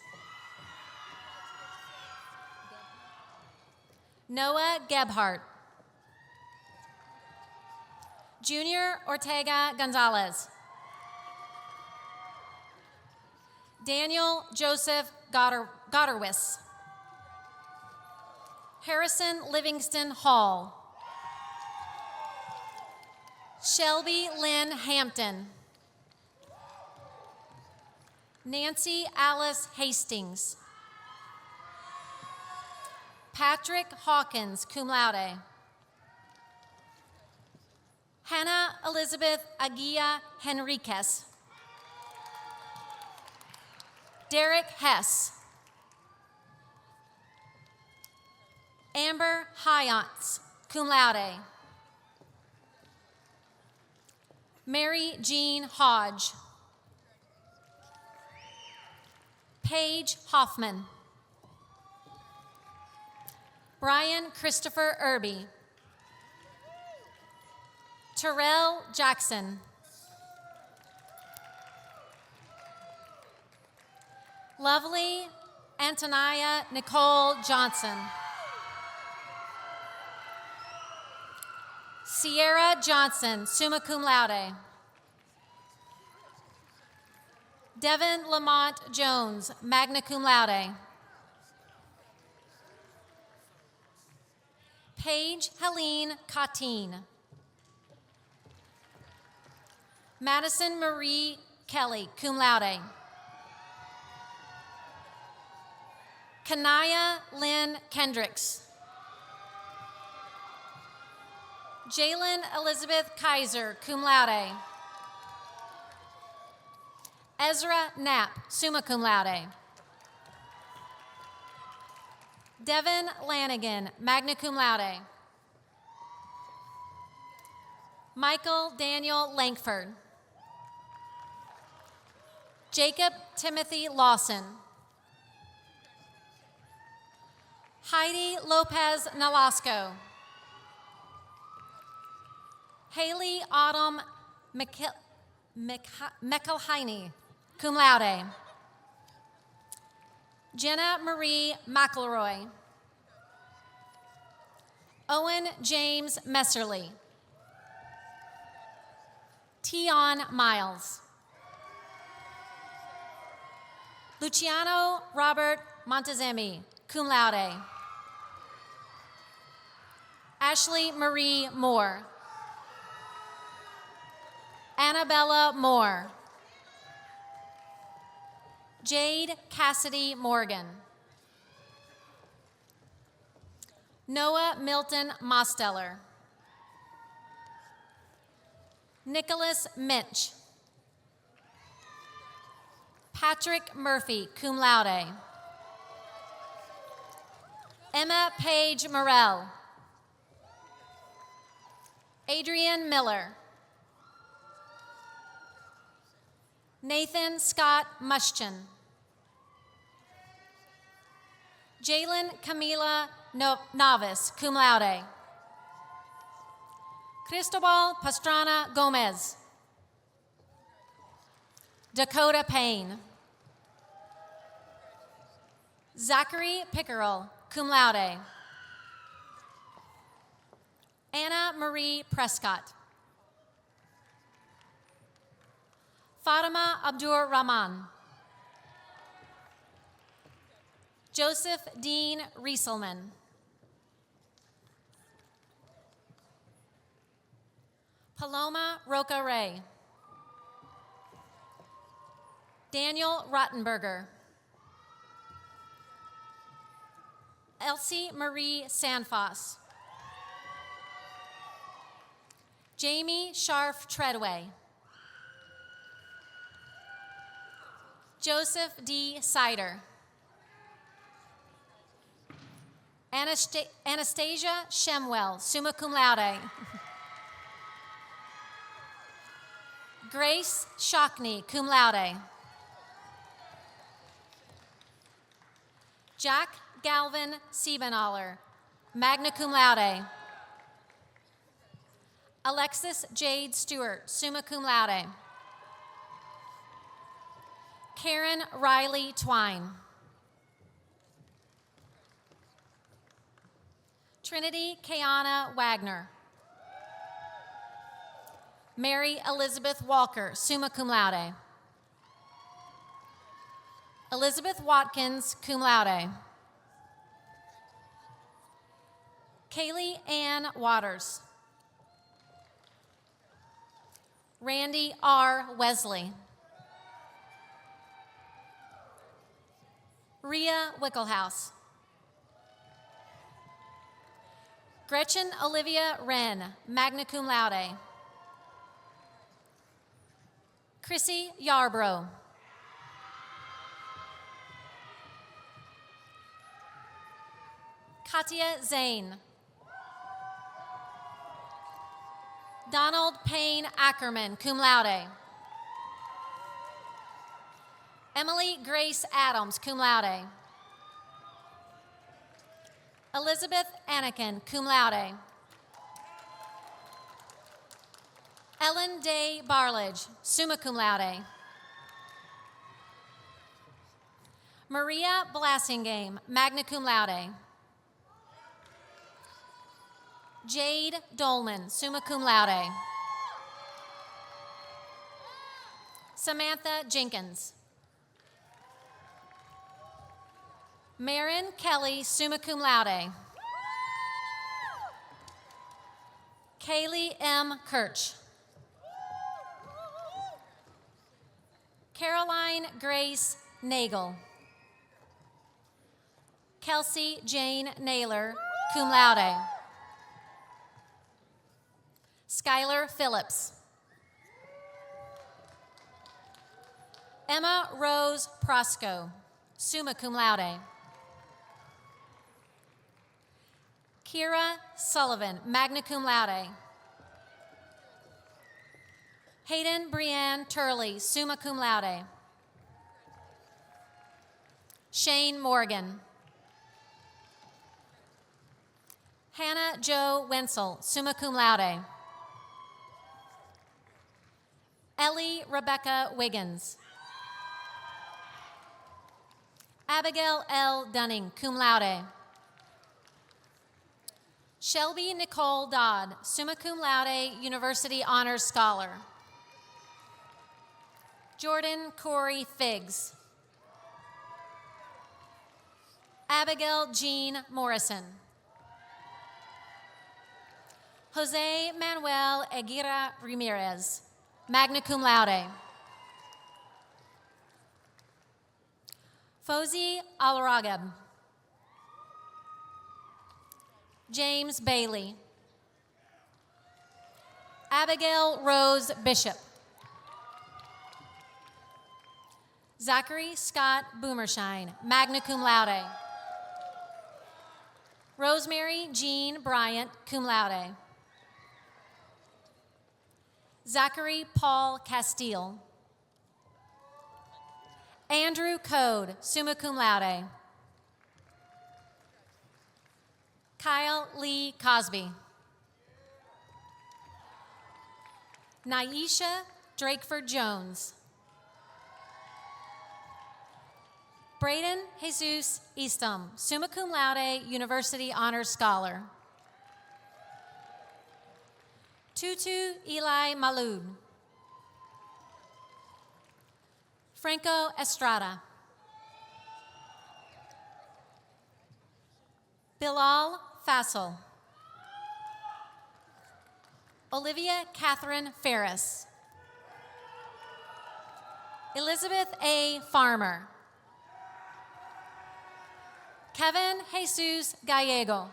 Speaker 8: Noah Gebhardt. Junior Ortega Gonzalez. Daniel Joseph Gotterwis. Harrison Livingston Hall. Shelby Lynn Hampton. Nancy Alice Hastings. Patrick Hawkins, cum laude. Hannah Elizabeth Aguia Henriquez. Derek Hess. Amber Hyantz, cum laude. Mary Jean Hodge. Paige Hoffman. Brian Christopher Irby. Terrell Jackson. Lovely Antonia Nicole Johnson. Sierra Johnson, summa cum laude. Devin Lamont Jones, magna cum laude. Paige Helene Cotteen. Madison Marie Kelly, cum laude. Kanaya Lynn Kendricks. Jalen Elizabeth Kaiser, cum laude. Ezra Knapp, summa cum laude. Devin Lanigan, magna cum laude. Michael Daniel Lankford. Jacob Timothy Lawson. Heidi Lopez Nolasco. Haley Autumn McElhiney, cum laude. Jenna Marie McElroy. Owen James Messerly. Tion Miles. Luciano Robert Montezemi, cum laude. Ashley Marie Moore. Annabella Moore. Jade Cassidy Morgan. Noah Milton Mosteller. Nicholas Minch. Patrick Murphy, cum laude. Emma Page Morell. Adrian Miller. Nathan Scott Muschin. Jalen Camila Novis, cum laude. Cristobal Pastrana Gomez. Dakota Payne. Zachary Pickerel, cum laude. Anna Marie Prescott. Fatima Abdur Rahman. Joseph Dean Rieselman. Paloma Roca Ray. Daniel Rottenberger. Elsie Marie Sandfoss. Jamie Sharf Treadway. Joseph D. Sider. Anastasia Shemwell, summa cum laude. Grace Shockney, cum laude. Jack Galvin Siebenaller, magna cum laude. Alexis Jade Stewart, summa cum laude. Karen Riley Twine. Trinity Kayana Wagner. Mary Elizabeth Walker, summa cum laude. Elizabeth Watkins, cum laude. Kaylee Ann Waters. Randy R. Wesley. Rhea Wickelhaus. Gretchen Olivia Wren, magna cum laude. Chrissy Yarbrough. Katia Zane. Donald Payne Ackerman, cum laude. Emily Grace Adams, cum laude. Elizabeth Anakin, cum laude. Ellen Day Barledge, summa cum laude. Maria Blassingame, magna cum laude. Jade Dolman, summa cum laude. Samantha Jenkins. Marin Kelly, summa cum laude. Kaylee M. Kirch. Caroline Grace Nagel. Kelsey Jane Naylor, cum laude. Skylar Phillips. Emma Rose Prosco, summa cum laude. Kira Sullivan, magna cum laude. Hayden Brianne Turley, summa cum laude. Shane Morgan. Hannah Jo Wenzel, summa cum laude. Ellie Rebecca Wiggins. Abigail L. Dunning, cum laude. Shelby Nicole Dodd, summa cum laude, University Honors Scholar. Jordan Corey Figgs. Abigail Jean Morrison. Jose Manuel Aguirre Ramirez, magna cum laude. Fozi Alaragab. James Bailey. Abigail Rose Bishop. Zachary Scott Boomershine, magna cum laude. Rosemary Jean Bryant, cum laude. Zachary Paul Castile. Andrew Code, summa cum laude. Kyle Lee Cosby. Naisha Drakeford Jones. Braden Jesus Eastham, summa cum laude, University Honors Scholar. Tutu Eli Malud. Franco Estrada. Bilal Fassel. Olivia Catherine Ferris. Elizabeth A. Farmer. Kevin Jesus Gallego.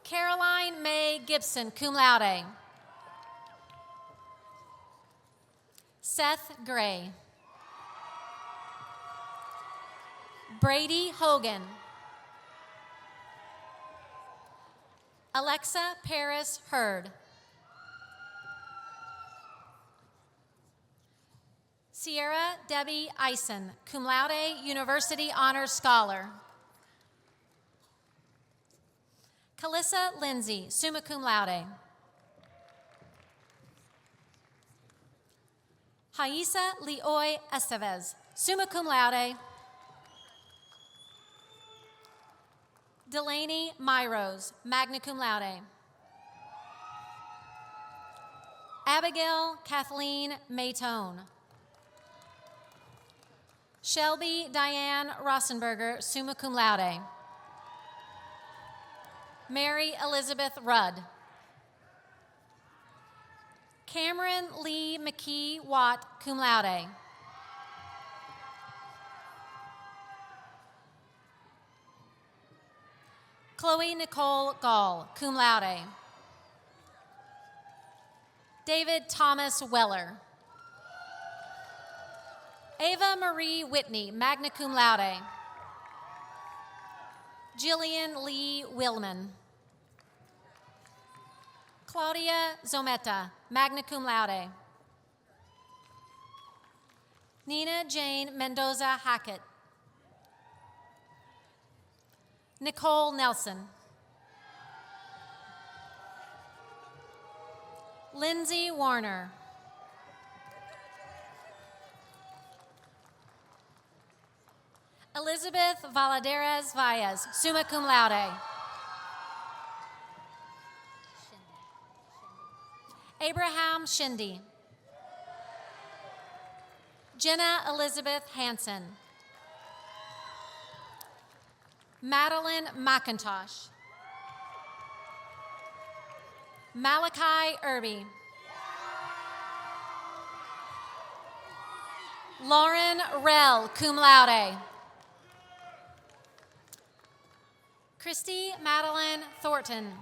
Speaker 8: Caroline May Gibson, cum laude. Seth Gray. Brady Hogan. Alexa Paris Hurd. Sierra Debbie Eisen, cum laude, University Honors Scholar. Calissa Lindsay, summa cum laude. Haisa Leoy Estevez, summa cum laude. Delaney Myros, magna cum laude. Abigail Kathleen Maytone. Shelby Diane Rossenberger, summa cum laude. Mary Elizabeth Rudd. Cameron Lee McKee Watt, cum laude. Chloe Nicole Gall, cum laude. David Thomas Weller. Ava Marie Whitney, magna cum laude. Jillian Lee Willman. Claudia Zometa, magna cum laude. Nina Jane Mendoza Hackett. Nicole Nelson. Lindsay Warner. Elizabeth Valaderas Valles, summa cum laude. Abraham Shindy. Jenna Elizabeth Hansen. Madeline McIntosh. Malachi Irby. Lauren Rell, cum laude. Christy Madeline Thornton,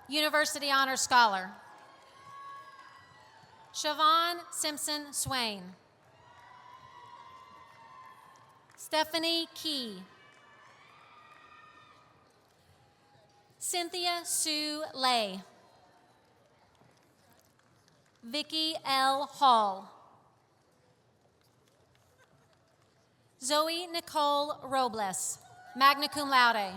Speaker 8: University Honors Scholar. Siobhan Simpson Swain. Stephanie Key. Cynthia Sue Lay. Vicki L. Hall. Zoe Nicole Robles, magna cum laude.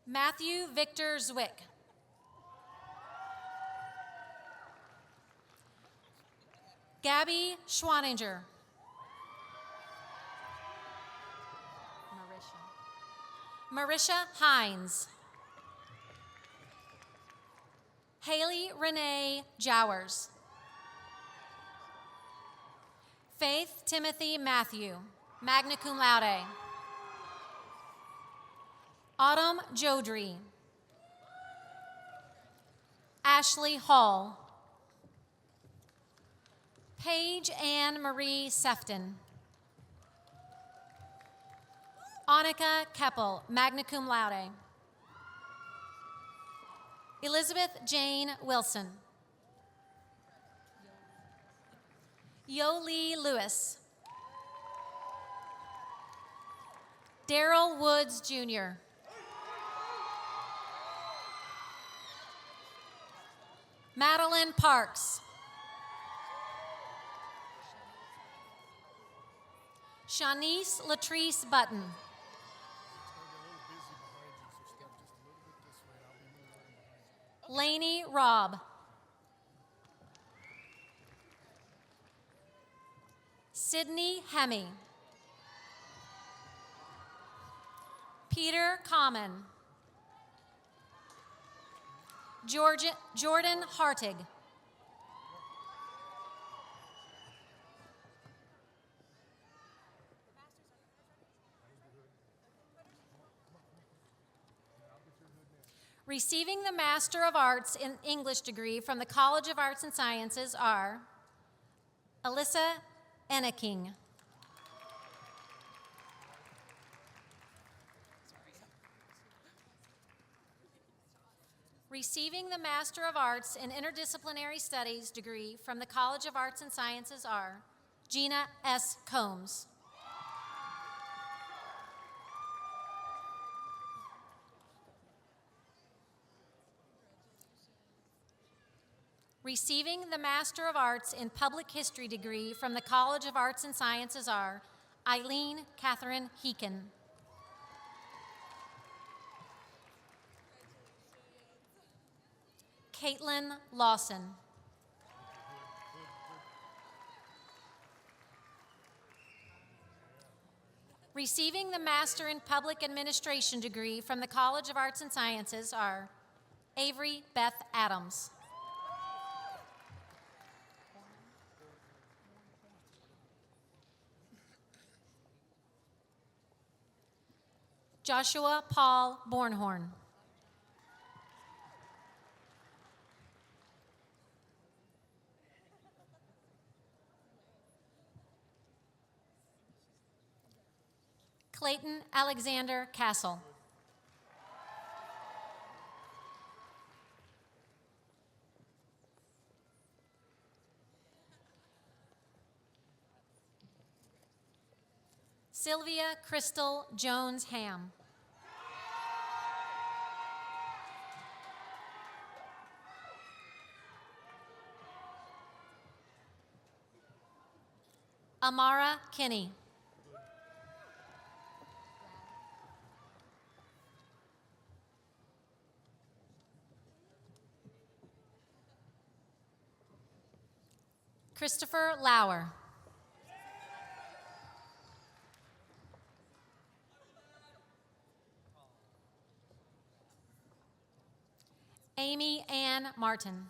Speaker 8: Matthew Victor Zwick. Gabby Schwaninger. Marisha Hines. Haley Renee Jowers. Faith Timothy Matthew, magna cum laude. Autumn Jodrey. Ashley Hall. Paige Ann Marie Sefton. Annika Keppel, magna cum laude. Elizabeth Jane Wilson. Yoli Lewis. Daryl Woods, Jr. Madeline Parks. Shanice Latrice Button. Lainey Robb. Sydney Hemme. Peter Common. Jordan Hartig. Receiving the Master of Arts in English degree from the College of Arts and Sciences are Alyssa Enneking. Receiving the Master of Arts in Interdisciplinary Studies degree from the College of Arts and Sciences are Gina S. Combs. Receiving the Master of Arts in Public History degree from the College of Arts and Sciences are Eileen Catherine Heekin. Caitlin Lawson. Receiving the Master in Public Administration degree from the College of Arts and Sciences are Avery Beth Adams. Joshua Paul Bornhorn. Clayton Alexander Castle. Sylvia Crystal Jones Ham. Amara Kinney. Christopher Lauer. Amy Ann Martin.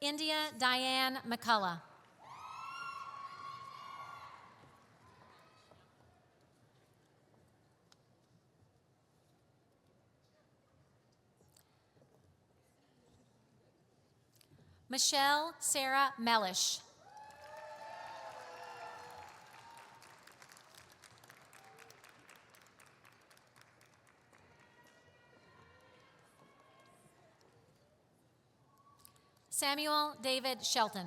Speaker 8: India Diane McCullough. Michelle Sarah Mellish. Samuel David Shelton.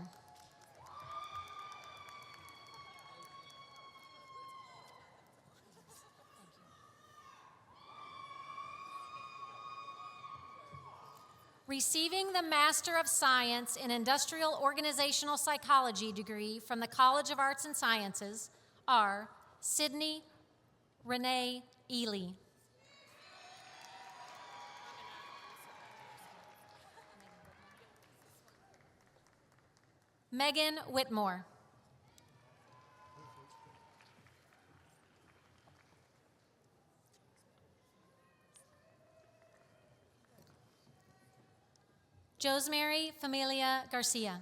Speaker 8: Receiving the Master of Science in Industrial Organizational Psychology degree from the College of Arts and Sciences are Sydney Renee Ely. Megan Whitmore. Josemary Familia Garcia.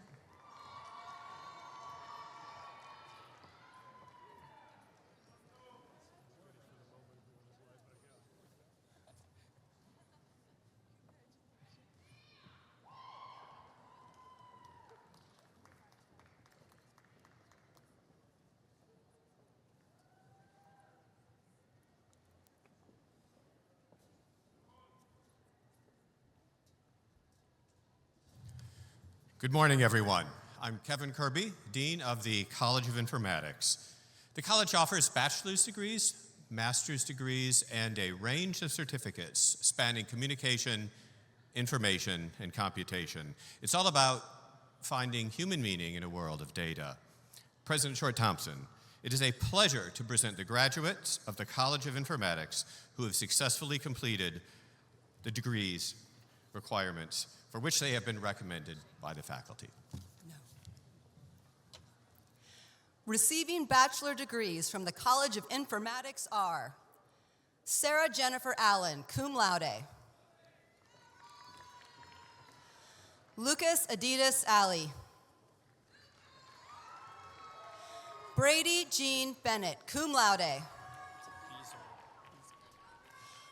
Speaker 9: Good morning, everyone. I'm Kevin Kirby, Dean of the College of Informatics. The college offers bachelor's degrees, master's degrees, and a range of certificates spanning communication, information, and computation. It's all about finding human meaning in a world of data. President Short Thompson, it is a pleasure to present the graduates of the College of Informatics who have successfully completed the degrees requirements for which they have been recommended by the faculty.
Speaker 10: Receiving bachelor degrees from the College of Informatics are Sarah Jennifer Allen, cum laude. Lucas Adidas Ali. Brady Jean Bennett, cum laude.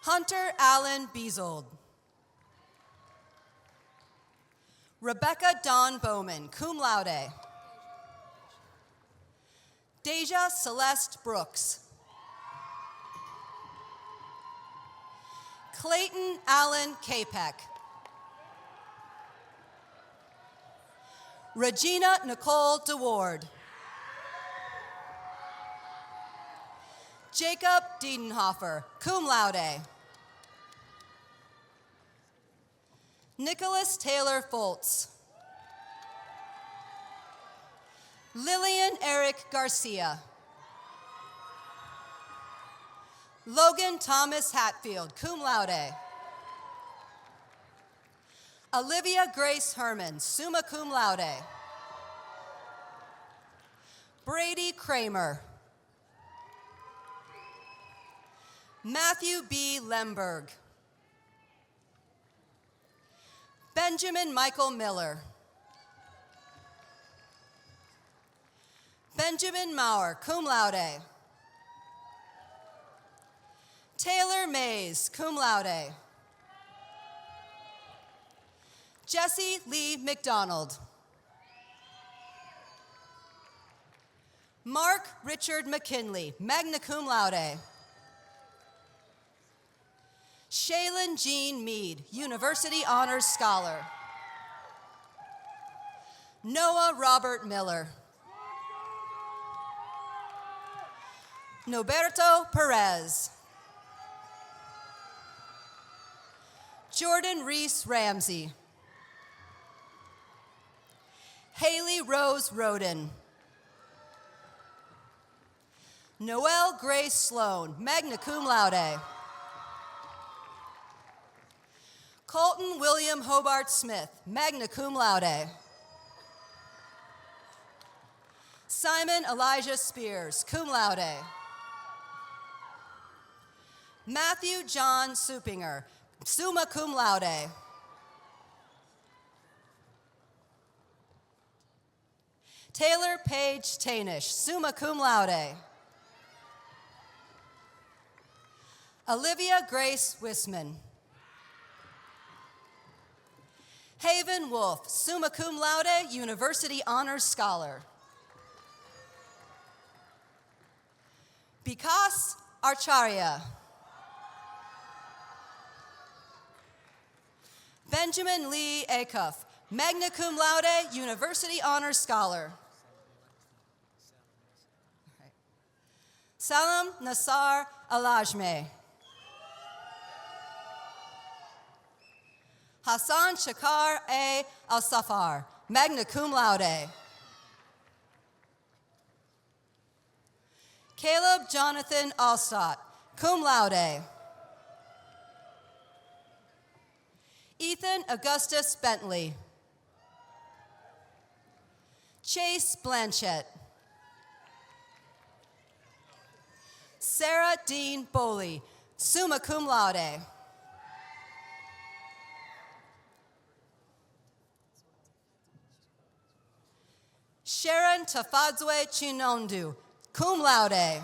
Speaker 10: Hunter Allen Beazold. Rebecca Dawn Bowman, cum laude. Deja Celeste Brooks. Clayton Allen Capek. Regina Nicole DeWard. Jacob Diedenhofer, cum laude. Nicholas Taylor Foltz. Lillian Eric Garcia. Logan Thomas Hatfield, cum laude. Olivia Grace Herman, summa cum laude. Brady Kramer. Matthew B. Lemberg. Benjamin Michael Miller. Benjamin Maurer, cum laude. Taylor Mays, cum laude. Jesse Lee McDonald. Mark Richard McKinley, magna cum laude. Shaylin Jean Mead, University Honors Scholar. Noah Robert Miller. Noberto Perez. Jordan Reese Ramsey. Haley Rose Roden. Noelle Grace Sloan, magna cum laude. Colton William Hobart Smith, magna cum laude. Simon Elijah Spears, cum laude. Matthew John Supinger, summa cum laude. Taylor Page Tainish, summa cum laude. Olivia Grace Wisman. Haven Wolf, summa cum laude, University Honors Scholar. Vikas Acharya. Benjamin Lee Acuff, magna cum laude, University Honors Scholar. Salam Nassar Alajme. Hassan Shakar A. Al-Safar, magna cum laude. Caleb Jonathan Allstott, cum laude. Ethan Augustus Bentley. Chase Blanchett. Sarah Dean Boley, summa cum laude. Aaron Tafadzwe Chinondu, cum laude.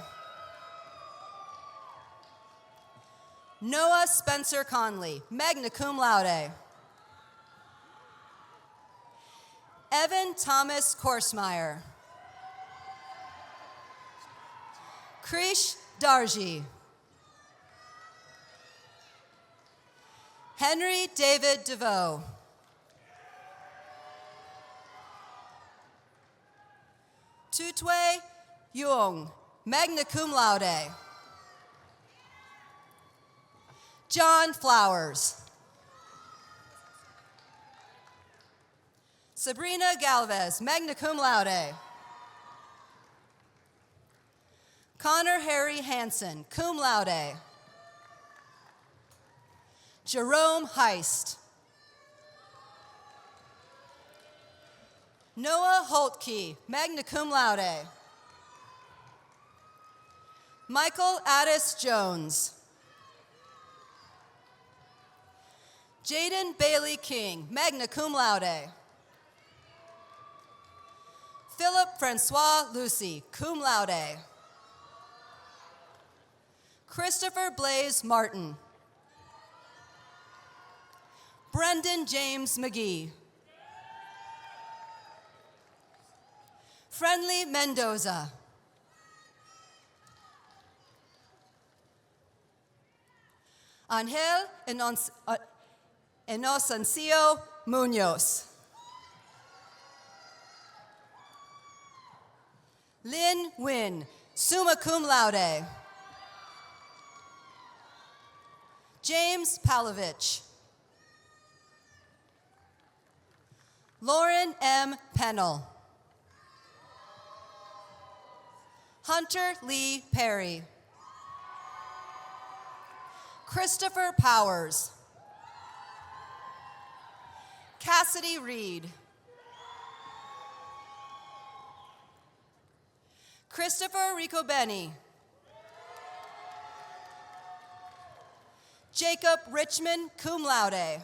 Speaker 10: Noah Spencer Conley, magna cum laude. Evan Thomas Korsmeyer. Krish Darji. Henry David DeVoe. Tutwe Yung, magna cum laude. John Flowers. Sabrina Galvez, magna cum laude. Connor Harry Hansen, cum laude. Jerome Heist. Noah Holtke, magna cum laude. Michael Addis Jones. Jaden Bailey King, magna cum laude. Philip Francois Lucy, cum laude. Christopher Blaze Martin. Brendan James McGee. Friendly Mendoza. Angel Inocencio Munoz. Lin Win, summa cum laude. James Palovich. Lauren M. Pennell. Hunter Lee Perry. Christopher Powers. Cassidy Reed. Christopher Ricobeni. Jacob Richmond, cum laude.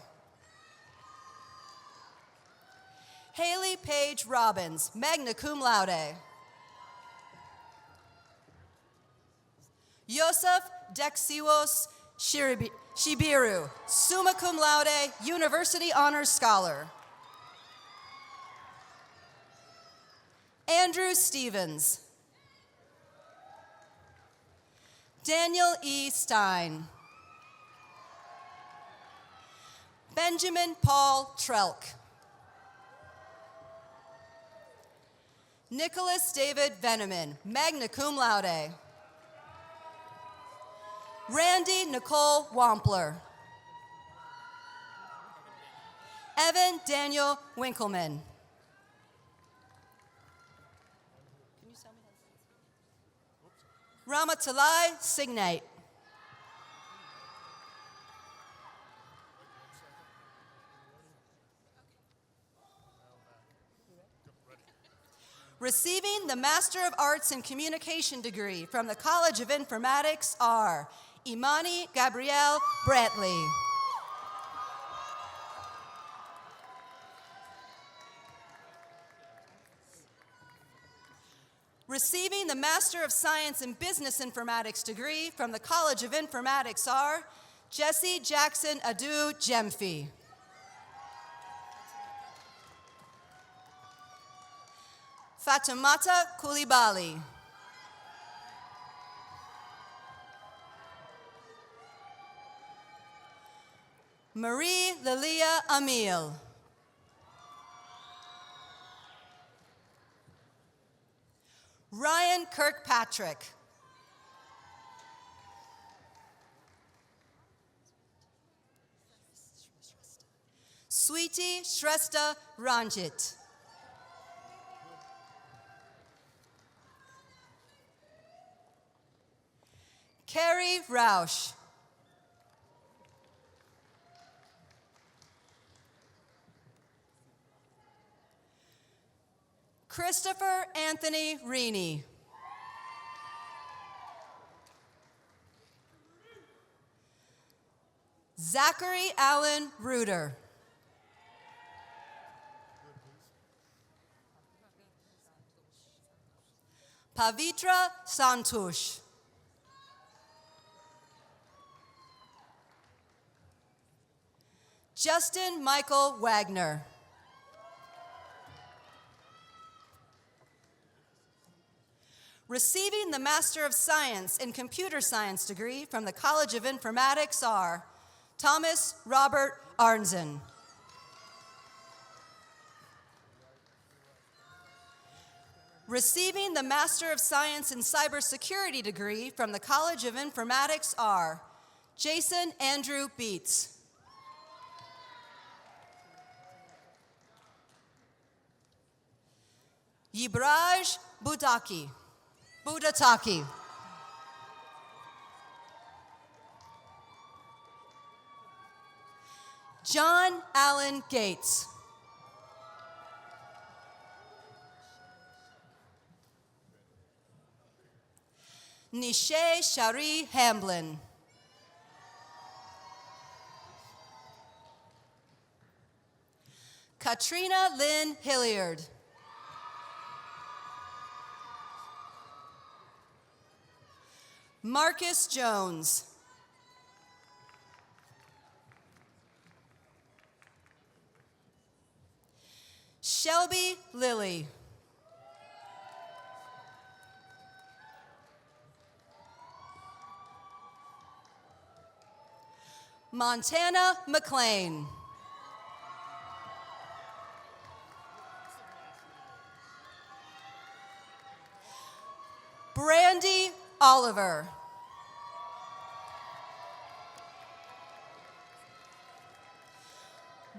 Speaker 10: Haley Page Robbins, magna cum laude. Yosef Dexios Shibiru, summa cum laude, University Honors Scholar. Andrew Stevens. Daniel E. Stein. Benjamin Paul Trelk. Nicholas David Veneman, magna cum laude. Randy Nicole Wampler. Evan Daniel Winkleman. Ramatalai Signate. Receiving the Master of Arts in Communication degree from the College of Informatics are Imani Gabrielle Brantley. Receiving the Master of Science in Business Informatics degree from the College of Informatics are Jesse Jackson Adu Jemfi. Fatimata Koulibaly. Marie Lilia Amil. Ryan Kirkpatrick. Sweetie Shrestha Ranjit. Carrie Rausch. Christopher Anthony Reaney. Zachary Allen Reuter. Pavitra Santush. Justin Michael Wagner. Receiving the Master of Science in Computer Science degree from the College of Informatics are Thomas Robert Arnzen. Receiving the Master of Science in Cybersecurity degree from the College of Informatics are Jason Andrew Beets. Yibraj Budataki. John Allen Gates. Nishay Shari Hamblin. Katrina Lynn Hilliard. Marcus Jones. Shelby Lilly. Montana McLean. Brandy Oliver.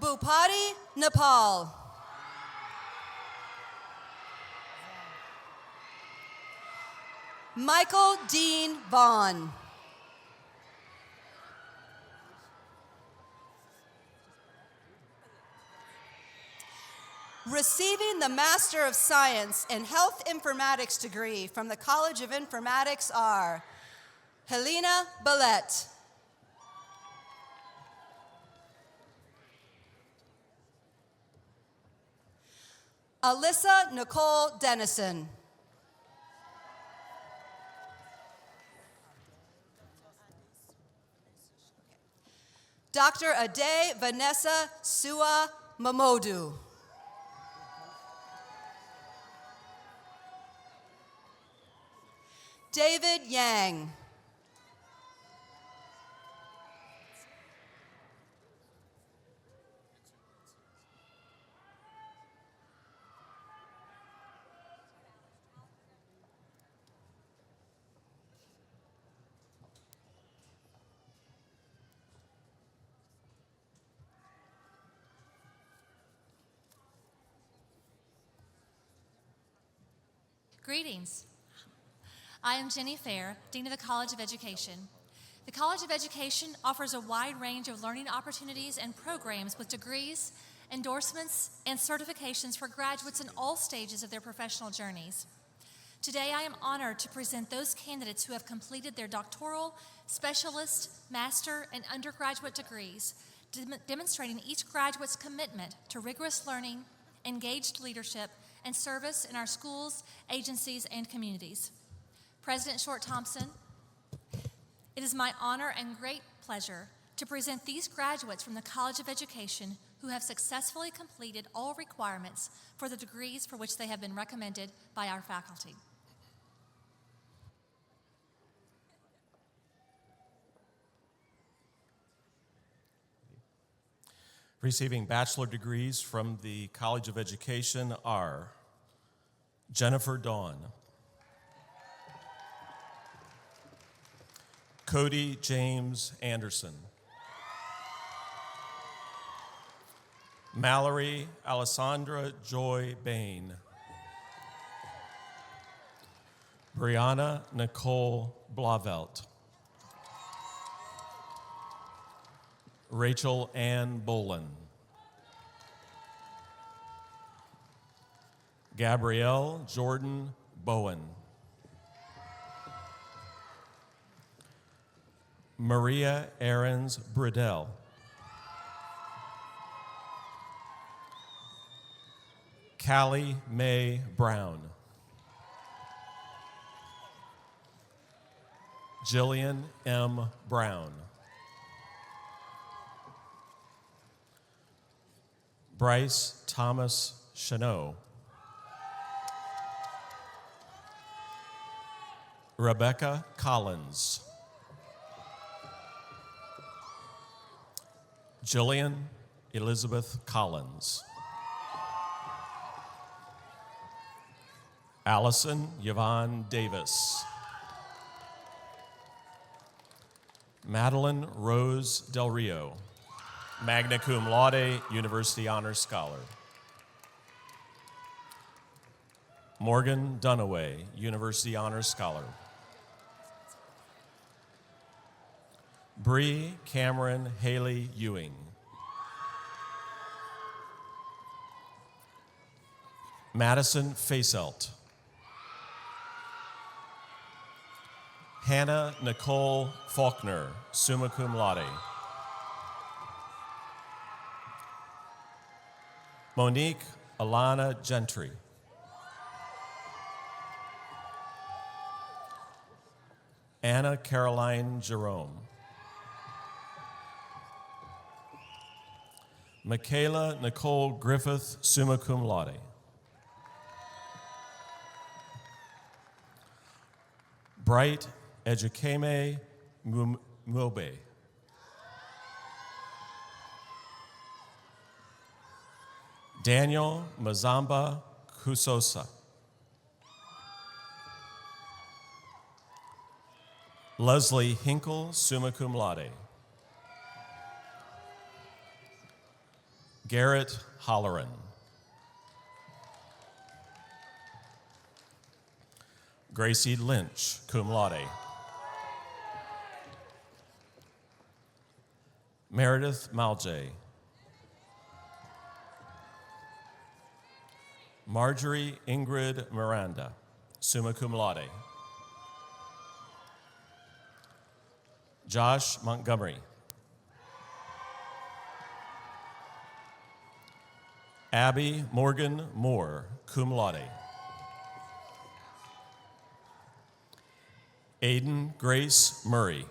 Speaker 10: Bhupati Nepal. Michael Dean Vaughn. Receiving the Master of Science in Health Informatics degree from the College of Informatics are Helena Billette. Alyssa Nicole Dennison. Dr. Ade Vanessa Sua Mamodu. David Yang.
Speaker 11: Greetings. I am Jenny Fair, Dean of the College of Education. The College of Education offers a wide range of learning opportunities and programs with degrees, endorsements, and certifications for graduates in all stages of their professional journeys. Today, I am honored to present those candidates who have completed their doctoral, specialist, master, and undergraduate degrees, demonstrating each graduate's commitment to rigorous learning, engaged leadership, and service in our schools, agencies, and communities. President Short Thompson, it is my honor and great pleasure to present these graduates from the College of Education who have successfully completed all requirements for the degrees for which they have been recommended by our faculty.
Speaker 12: Receiving bachelor degrees from the College of Education are Jennifer Dawn, Cody James Anderson, Mallory Alessandra Joy Bain, Brianna Nicole Blavelt, Rachel Ann Bolin, Gabrielle Jordan Bowen, Maria Aarons Bridell, Callie Mae Brown, Jillian M. Brown. Bryce Thomas Chanot. Rebecca Collins. Jillian Elizabeth Collins. Allison Yvonne Davis. Madeline Rose Del Rio, magna cum laude, University Honors Scholar. Morgan Dunaway, University Honors Scholar. Bree Cameron Haley Ewing. Madison Faselt. Hannah Nicole Faulkner, summa cum laude. Monique Alana Gentry. Anna Caroline Jerome. Michaela Nicole Griffith, summa cum laude. Bright Ejikeme Mwobe. Daniel Mazamba Kusosa. Leslie Hinkle, summa cum laude. Garrett Holleran. Gracie Lynch, cum laude. Meredith Malje. Marjorie Ingrid Miranda, summa cum laude. Josh Montgomery. Abby Morgan Moore, cum laude. Aiden Grace Murray.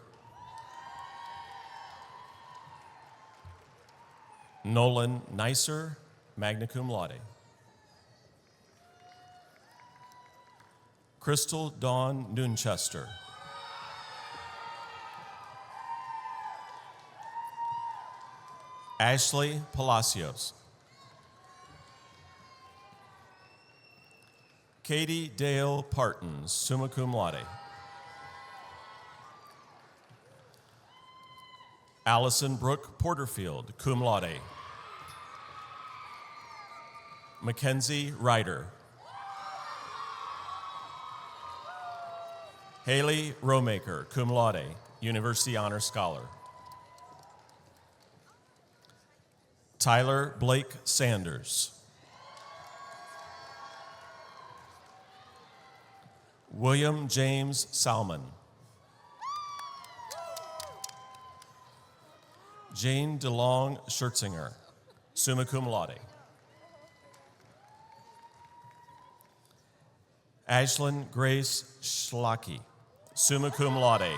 Speaker 12: Nolan Nicer, magna cum laude. Crystal Dawn Nunchester. Ashley Palacios. Katie Dale Partons, summa cum laude. Allison Brooke Porterfield, cum laude. Mackenzie Ryder. Haley Romaker, cum laude, University Honor Scholar. Tyler Blake Sanders. William James Salmon. Jane DeLong Schertzinger, summa cum laude. Ashlyn Grace Schlacke, summa cum laude.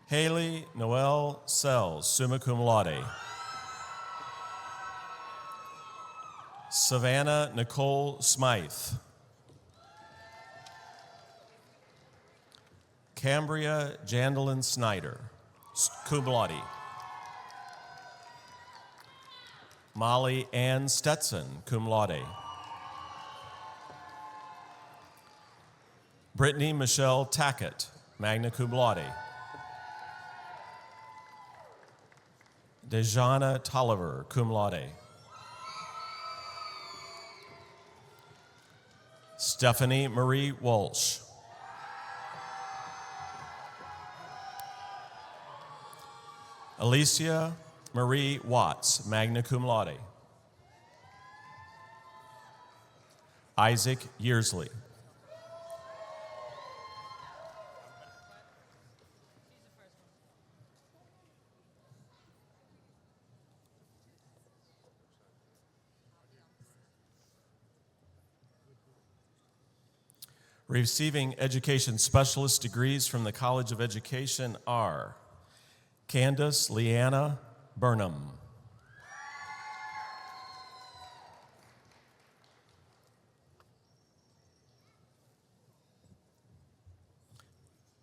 Speaker 12: Haley Noel Sells, summa cum laude. Savannah Nicole Smythe. Cambria Jandalyn Snyder, cum laude. Molly Ann Stetson, cum laude. Brittany Michelle Tackett, magna cum laude. Dejana Tolliver, cum laude. Stephanie Marie Walsh. Alicia Marie Watts, magna cum laude. Isaac Yearsley. Receiving education specialist degrees from the College of Education are Candace Leanna Burnham,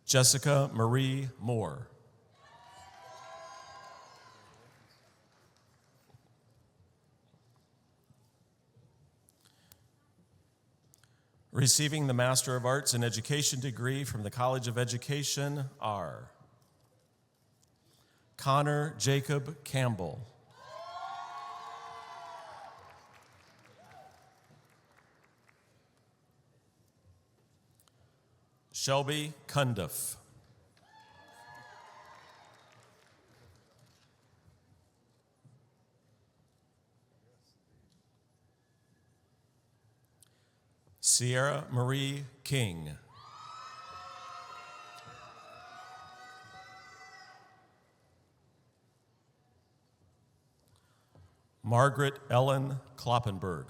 Speaker 12: Jessica Marie Moore, receiving the Master of Arts in Education degree from the College of Education are Connor Jacob Campbell, Shelby Cundiff, Sierra Marie King, Margaret Ellen Kloppenberg,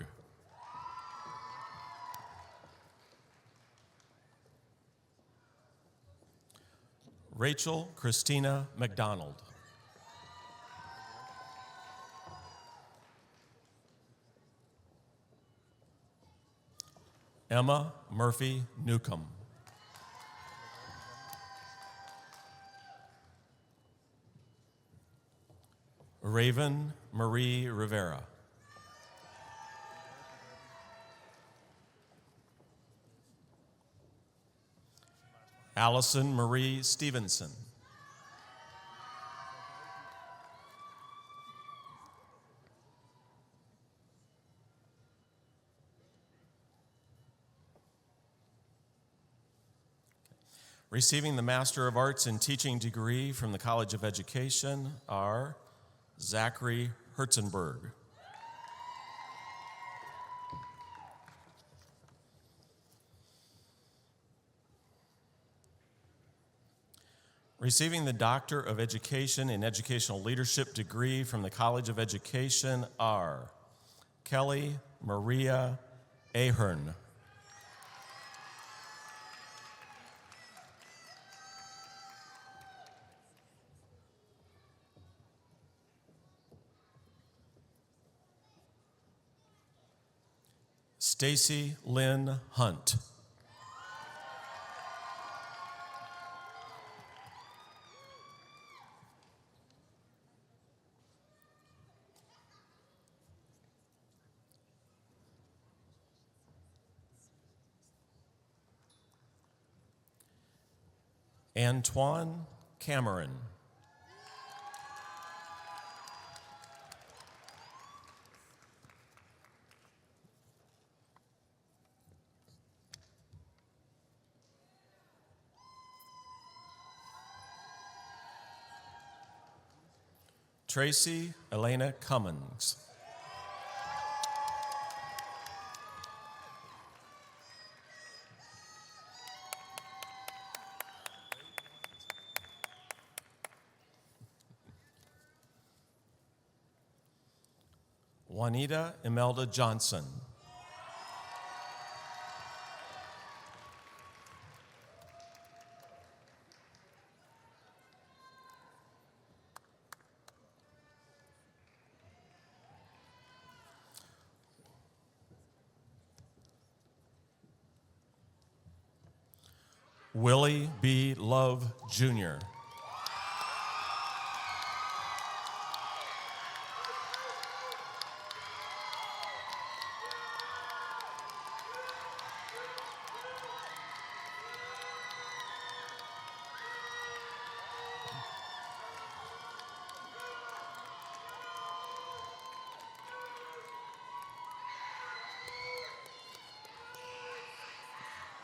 Speaker 12: Rachel Christina McDonald, Emma Murphy Newcomb, Raven Marie Rivera, Allison Marie Stevenson, receiving the Master of Arts in Teaching degree from the College of Education are Zachary Herzenberg, receiving the Doctor of Education in Educational Leadership degree from the College of Education are Kelly Maria Ahern, Stacy Lynn Hunt, Antoine Cameron, Tracy Elena Cummins, Juanita Imelda Johnson, Willie B. Love, Jr.,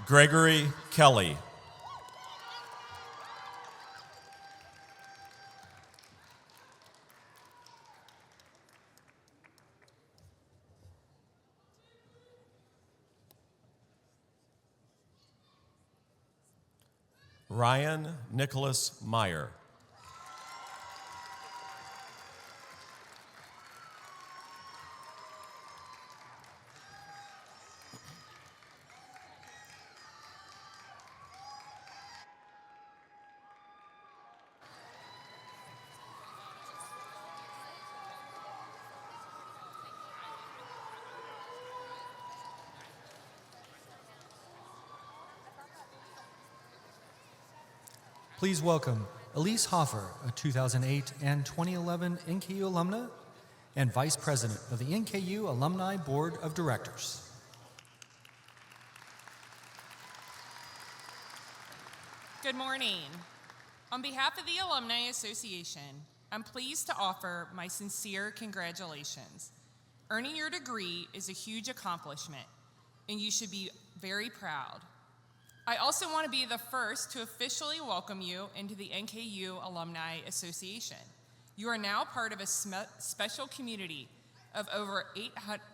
Speaker 12: Gregory Kelly, Ryan Nicholas Meyer,
Speaker 1: Please welcome Elise Hoffer, a 2008 and 2011 NKU alumna and Vice President of the NKU Alumni Board of Directors.
Speaker 13: Good morning. On behalf of the Alumni Association, I'm pleased to offer my sincere congratulations. Earning your degree is a huge accomplishment, and you should be very proud. I also want to be the first to officially welcome you into the NKU Alumni Association. You are now part of a special community of over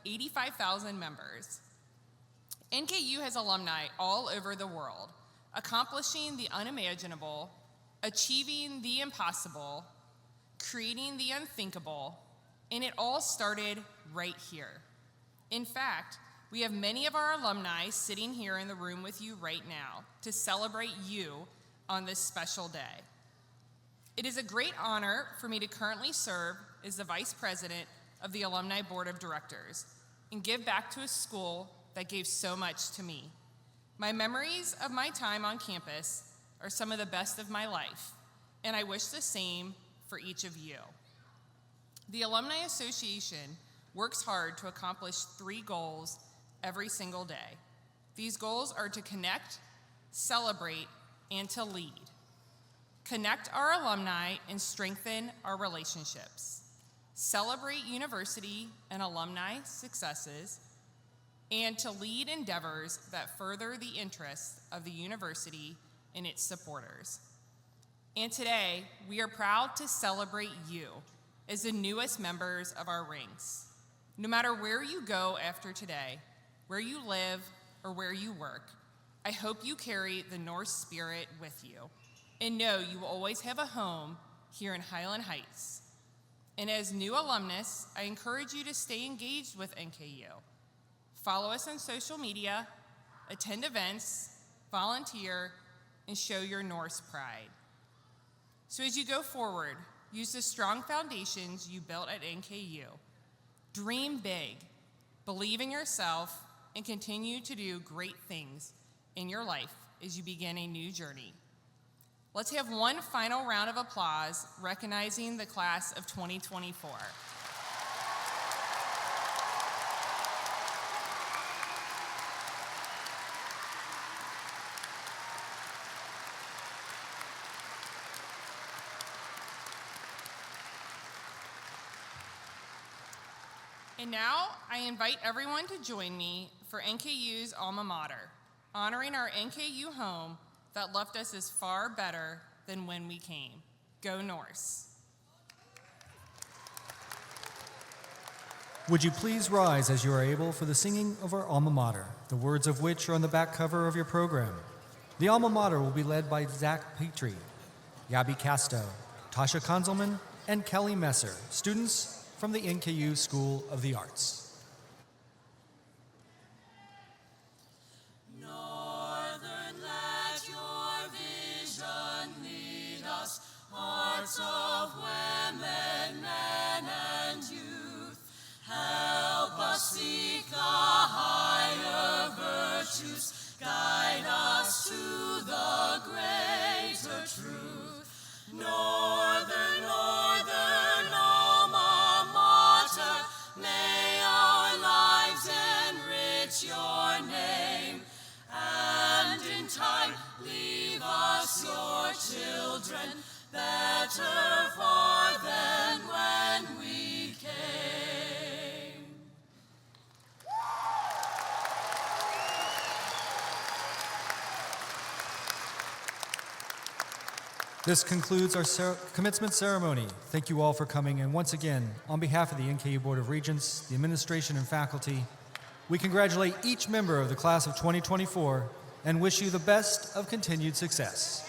Speaker 13: 85,000 members. NKU has alumni all over the world, accomplishing the unimaginable, achieving the impossible, creating the unthinkable, and it all started right here. In fact, we have many of our alumni sitting here in the room with you right now to celebrate you on this special day. It is a great honor for me to currently serve as the Vice President of the Alumni Board of Directors and give back to a school that gave so much to me. My memories of my time on campus are some of the best of my life, and I wish the same for each of you. The Alumni Association works hard to accomplish 3 goals every single day. These goals are to connect, celebrate, and to lead. Connect our alumni and strengthen our relationships. Celebrate university and alumni successes, and to lead endeavors that further the interests of the university and its supporters. And today, we are proud to celebrate you as the newest members of our ranks. No matter where you go after today, where you live, or where you work, I hope you carry the Norse spirit with you and know you will always have a home here in Highland Heights. And as new alumnus, I encourage you to stay engaged with NKU. Follow us on social media, attend events, volunteer, and show your Norse pride. So as you go forward, use the strong foundations you built at NKU. Dream big, believe in yourself, and continue to do great things in your life as you begin a new journey. Let's have one final round of applause recognizing the class of 2024. And now, I invite everyone to join me for NKU's alma mater, honoring our NKU home that left us as far better than when we came. Go Norse.
Speaker 1: Would you please rise as you are able for the singing of our alma mater, the words of which are on the back cover of your program. The alma mater will be led by Zach Petrie, Yabi Casto, Tasha Konzelman, and Kelly Messer, students from the NKU School of the Arts.
Speaker 14: Northern, let your vision lead us, hearts of women, men, and youth. Help us seek the higher virtues, guide us to the greater truth. Northern, northern, alma mater, may our lives enrich your name, and in time leave us your children, better far than when we came.
Speaker 1: This concludes our commencement ceremony. Thank you all for coming, and once again, on behalf of the NKU Board of Regents, the administration, and faculty, we congratulate each member of the class of 2024 and wish you the best of continued success.